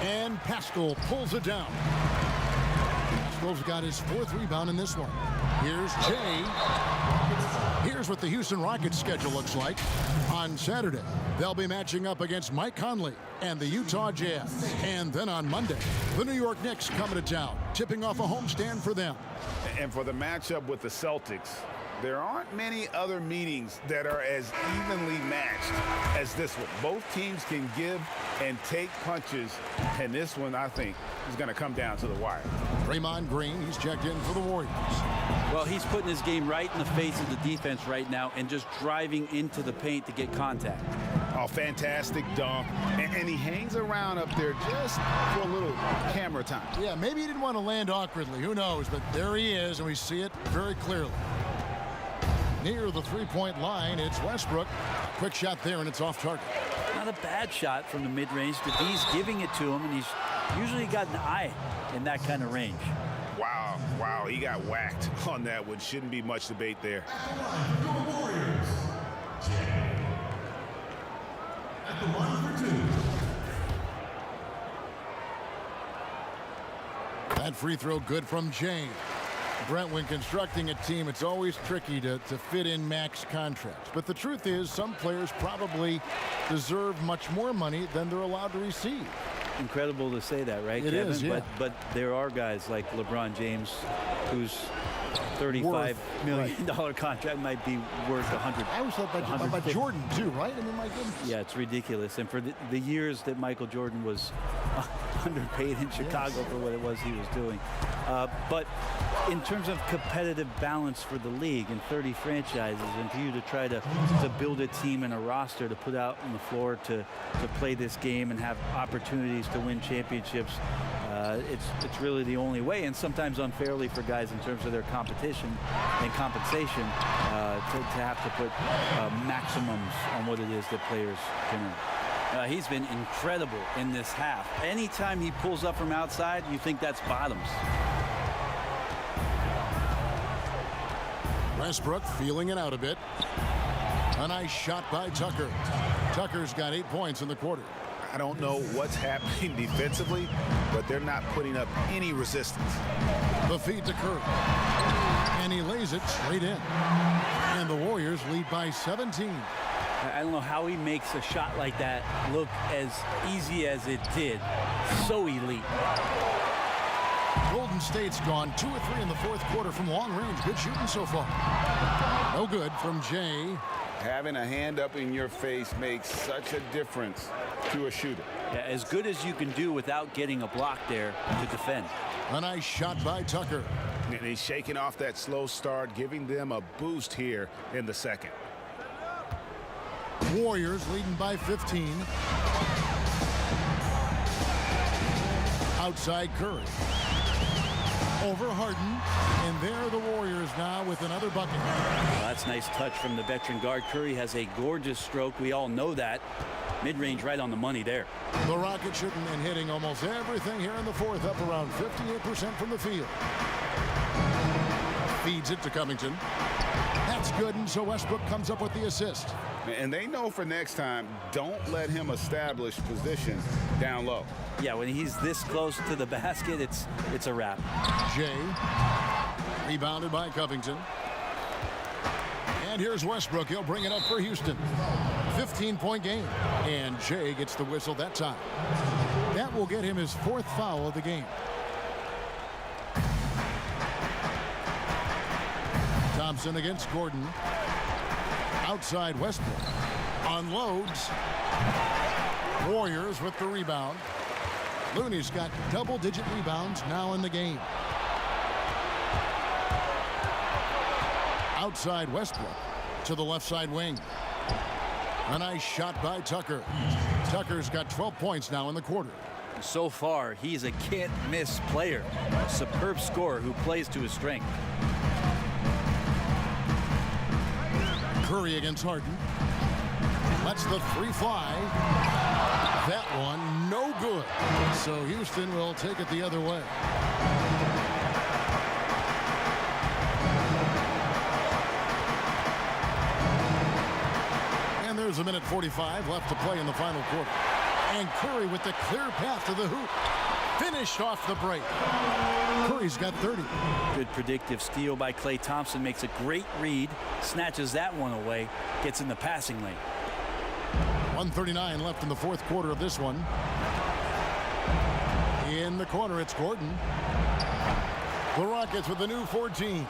And Pascal pulls it down. Pascal's got his 4th rebound in this one. Here's Jay. Here's what the Houston Rockets schedule looks like. On Saturday, they'll be matching up against Mike Conley and the Utah Jazz. And then on Monday, the New York Knicks coming to town, tipping off a homestand for them. And for the matchup with the Celtics, there aren't many other meetings that are as evenly matched as this one. Both teams can give and take punches, and this one, I think, is going to come down to the wire. Draymond Green, he's checked in for the Warriors. Well, he's putting his game right in the face of the defense right now and just driving into the paint to get contact. Oh, fantastic dunk. And he hangs around up there just for a little camera time. Yeah, maybe he didn't want to land awkwardly. Who knows? But there he is, and we see it very clearly. Near the three-point line, it's Westbrook. Quick shot there, and it's off target. Not a bad shot from the mid-range. He's giving it to him, and he's usually got an eye in that kind of range. Wow, he got whacked on that one. Shouldn't be much debate there. At the line for your Warriors, Jay. At the line for 2. That free throw good from Jay. Brent, when constructing a team, it's always tricky to fit in max contracts. But the truth is, some players probably deserve much more money than they're allowed to receive. Incredible to say that, right, It Kevin? is, yeah. But there are guys like LeBron James, whose $35 million contract might be worth 100. I always thought about Jordan, too, right? I mean, my goodness. Yeah, it's ridiculous. And for the years that Michael Jordan was underpaid in Chicago for what it was he was doing. But in terms of competitive balance for the league and 30 franchises, and for you to try to build a team and a roster to put out on the floor to play this game and have opportunities to win championships, it's really the only way, and sometimes unfairly for guys in terms of their competition and compensation to have to put maximums on what it is that players can earn. He's been incredible in this half. Anytime he pulls up from outside, you think that's bottoms. Westbrook feeling it out a bit. A nice shot by Tucker. Tucker's got 8 points in the quarter. I don't know what's happening defensively, but they're not putting up any resistance. The feed to Curry. And he lays it straight in. And the Warriors lead by 17. I don't know how he makes a shot like that look as easy as it did. So elite. Golden State's gone 2 of 3 in the fourth quarter from long range. Good shooting so far. No good from Jay. Having a hand up in your face makes such a difference to a shooter. Yeah, as good as you can do without getting a block there to defend. A nice shot by Tucker. And he's shaking off that slow start, giving them a boost here in the second. Warriors leading by 15. Outside Curry. Over Harden. And there are the Warriors now with another bucket. Well, that's a nice touch from the veteran guard. Curry has a gorgeous stroke. We all know that. Mid-range right on the money there. The Rockets shooting and hitting almost everything here in the fourth, up around 58% from the field. Feeds it to Covington. That's good, and so Westbrook comes up with the assist. And they know for next time, don't let him establish position down low. Yeah, when he's this close to the basket, it's a wrap. Jay, rebounded by Covington. And here's Westbrook. He'll bring it up for Houston. 15-point game. And Jay gets the whistle that time. That will get him his 4th foul of the game. Thompson against Gordon. Outside Westbrook. Unloads. Warriors with the rebound. Looney's got double-digit rebounds now in the game. Outside Westbrook to the left side wing. A nice shot by Tucker. Tucker's got 12 points now in the quarter. So far, he's a can't-miss player. A superb scorer who plays to his strength. Curry against Harden. Lets the 3 fly. That one no good. So Houston will take it the other way. And there's a minute 45 left to play in the final quarter. And Curry with the clear path to the hoop. Finished off the break. Curry's got 30. Good predictive steal by Klay Thompson. Makes a great read. Snatches that one away. Gets in the passing lane. 1:39 left in the fourth quarter of this one. In the corner, it's Gordon. The Rockets with the new 14.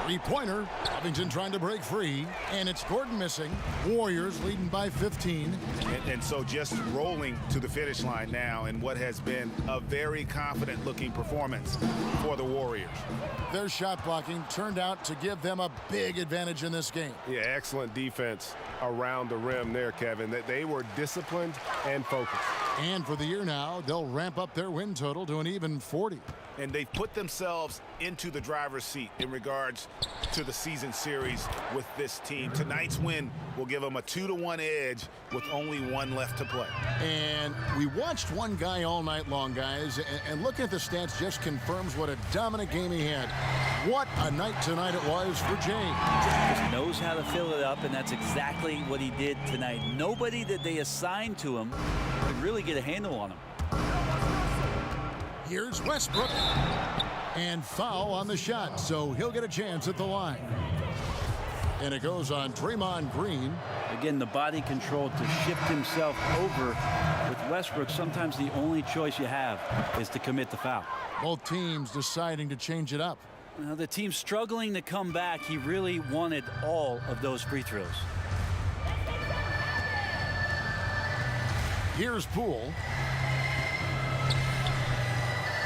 Three-pointer. Covington trying to break free. And it's Gordon missing. Warriors leading by 15. And so just rolling to the finish line now in what has been a very confident-looking performance for the Warriors. Their shot blocking turned out to give them a big advantage in this game. Yeah, excellent defense around the rim there, Kevin. They were disciplined and focused. And for the year now, they'll ramp up their win total to an even 40. And they've put themselves into the driver's seat in regards to the season series with this team. Tonight's win will give them a 2-1 edge with only 1 left to play. And we watched one guy all night long, guys, and looking at the stats just confirms what a dominant game he had. What a night tonight it was for James. Just knows how to fill it up, and that's exactly what he did tonight. Nobody that they assigned to him could really get a handle on him. Here's Westbrook. And foul on the shot, so he'll get a chance at the line. And it goes on Draymond Green. Again, the body control to shift himself over. With Westbrook, sometimes the only choice you have is to commit the foul. Both teams deciding to change it up. Now, the team struggling to come back. He really wanted all of those free throws. Here's Poole.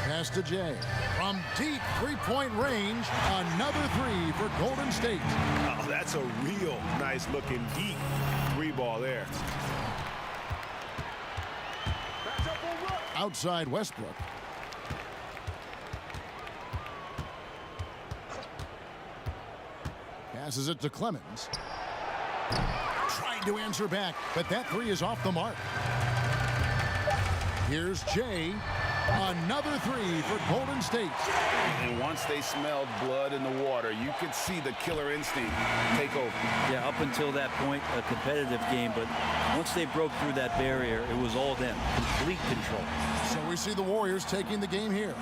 Pass to Jay. From deep three-point range, another 3 for Golden State. Oh, that's a real nice-looking deep 3 ball there. outside Westbrook. Passes it to Clemens. Trying to answer back, but that three is off the mark. Here's Jay. Another three for Golden State. And once they smelled blood in the water, you could see the killer instinct take over. Yeah, up until that point, a competitive game, but once they broke through that barrier, it was all them. Complete control. So we see the Warriors taking the game here.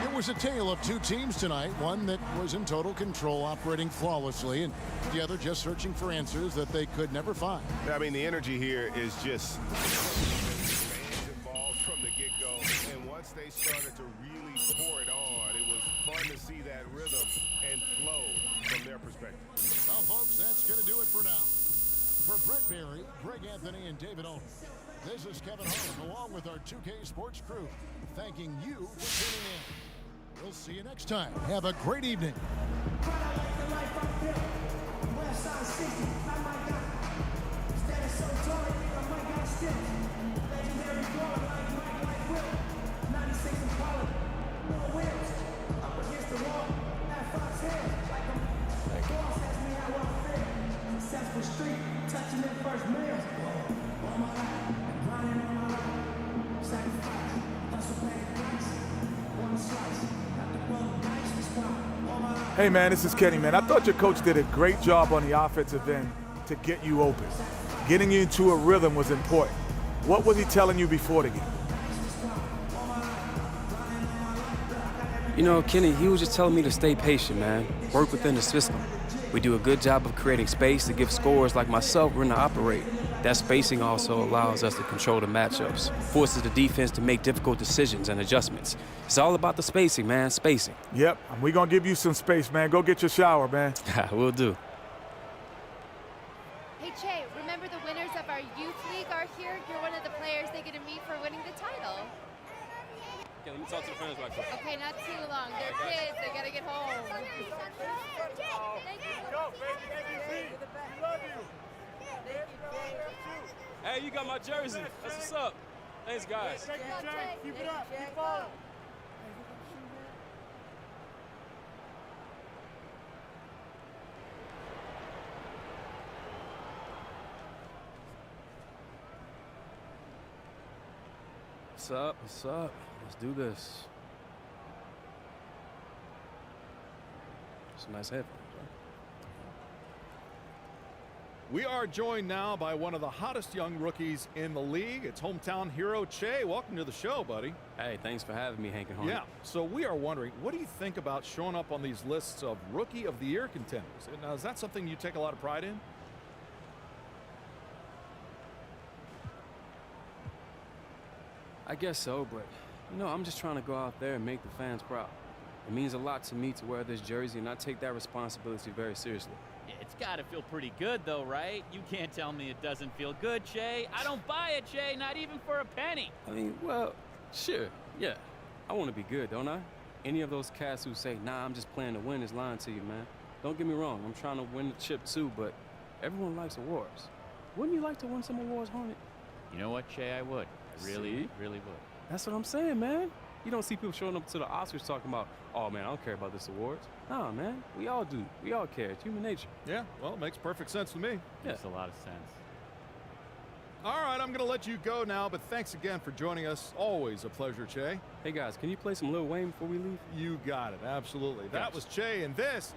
It was a tale of two teams tonight, one that was in total control, operating flawlessly, and the other just searching for answers that they could never find. I mean, the energy here is just involved from the get-go, and once they started to really pour it on, it was fun to see that rhythm and flow from their perspective. Well, folks, that's going to do it for now. For Brent Barry, Greg Anthony, and David Owen, this is Kevin Harlan, along with our 2K Sports crew, thanking you for tuning in. We'll see you next time. Have a great evening. Hey man, this is Kenny, man. I thought your coach did a great job on the offensive end to get you open. Getting you into a rhythm was important. What was he telling you before the game? You know, Kenny, he was just telling me to stay patient, man. Work within the system. We do a good job of creating space to give scorers like myself room to operate. That spacing also allows us to control the matchups, forces the defense to make difficult decisions and adjustments. It's all about the spacing, man, spacing. Yep, we're going to give you some space, man. Go get your shower, man. Will do. Hey, Che, remember the winners of our youth league are here? You're one of the players they get to meet for winning the title. Okay, let me talk to the fans back there. Okay, not too long. They're kids. They got to get home. Go, baby. We love you. Hey, you got my jersey. That's what's up. Thanks, guys. Thank you, Jay. Keep it up. Keep following. What's up? What's up? Let's do this. It's a nice headphones, right? We are joined now by one of the hottest young rookies in the league. It's hometown hero Che. Welcome to the show, buddy. Hey, thanks for having me, Hank and Hornet. Yeah, so we are wondering, what do you think about showing up on these lists of Rookie of the Year contenders? Now, is that something you take a lot of pride in? I guess so, but, you know, I'm just trying to go out there and make the fans proud. It means a lot to me to wear this jersey, and I take that responsibility very seriously. It's got to feel pretty good, though, right? You can't tell me it doesn't feel good, Che. I don't buy it, Che, not even for a penny. I mean, well, sure, yeah. I want to be good, don't I? Any of those cats who say, nah, I'm just playing to win is lying to you, man. Don't get me wrong, I'm trying to win the chip too, but everyone likes awards. Wouldn't you like to win some awards, Hornet? You know what, Che, I would. I really would. That's what I'm saying, man. You don't see people showing up to the Oscars talking about, oh, man, I don't care about this awards. Nah, man, we all do. We all care. It's human nature. Yeah, well, it makes perfect sense to me. Makes a lot of sense. All right, I'm going to let you go now, but thanks again for joining us. Always a pleasure, Che. Hey, guys, can you play some Lil Wayne before we leave? You got it, absolutely. That was Che, and this...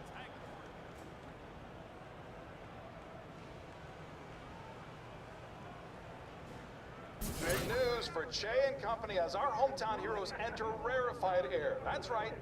Big news for Che and company as our hometown heroes enter rarefied air. That's right.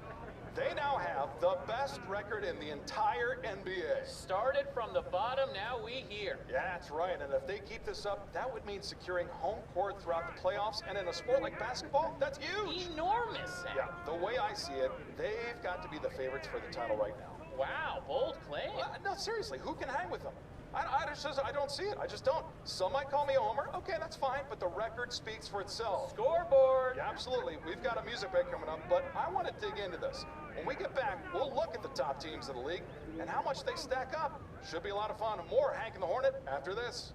They now have the best record in the entire NBA. Started from the bottom, now we here. Yeah, that's right. And if they keep this up, that would mean securing home court throughout the playoffs. And in a sport like basketball, that's huge. Enormous. Yeah, the way I see it, they've got to be the favorites for the title right now. Wow, bold claim. No, seriously, who can hang with them? I don't see it. I just don't. Some might call me a homer. Okay, that's fine, but the record speaks for itself. Scoreboard. Yeah, absolutely. We've got a music break coming up, but I want to dig into this. When we get back, we'll look at the top teams in the league and how much they stack up. Should be a lot of fun. More Hank and the Hornet after this.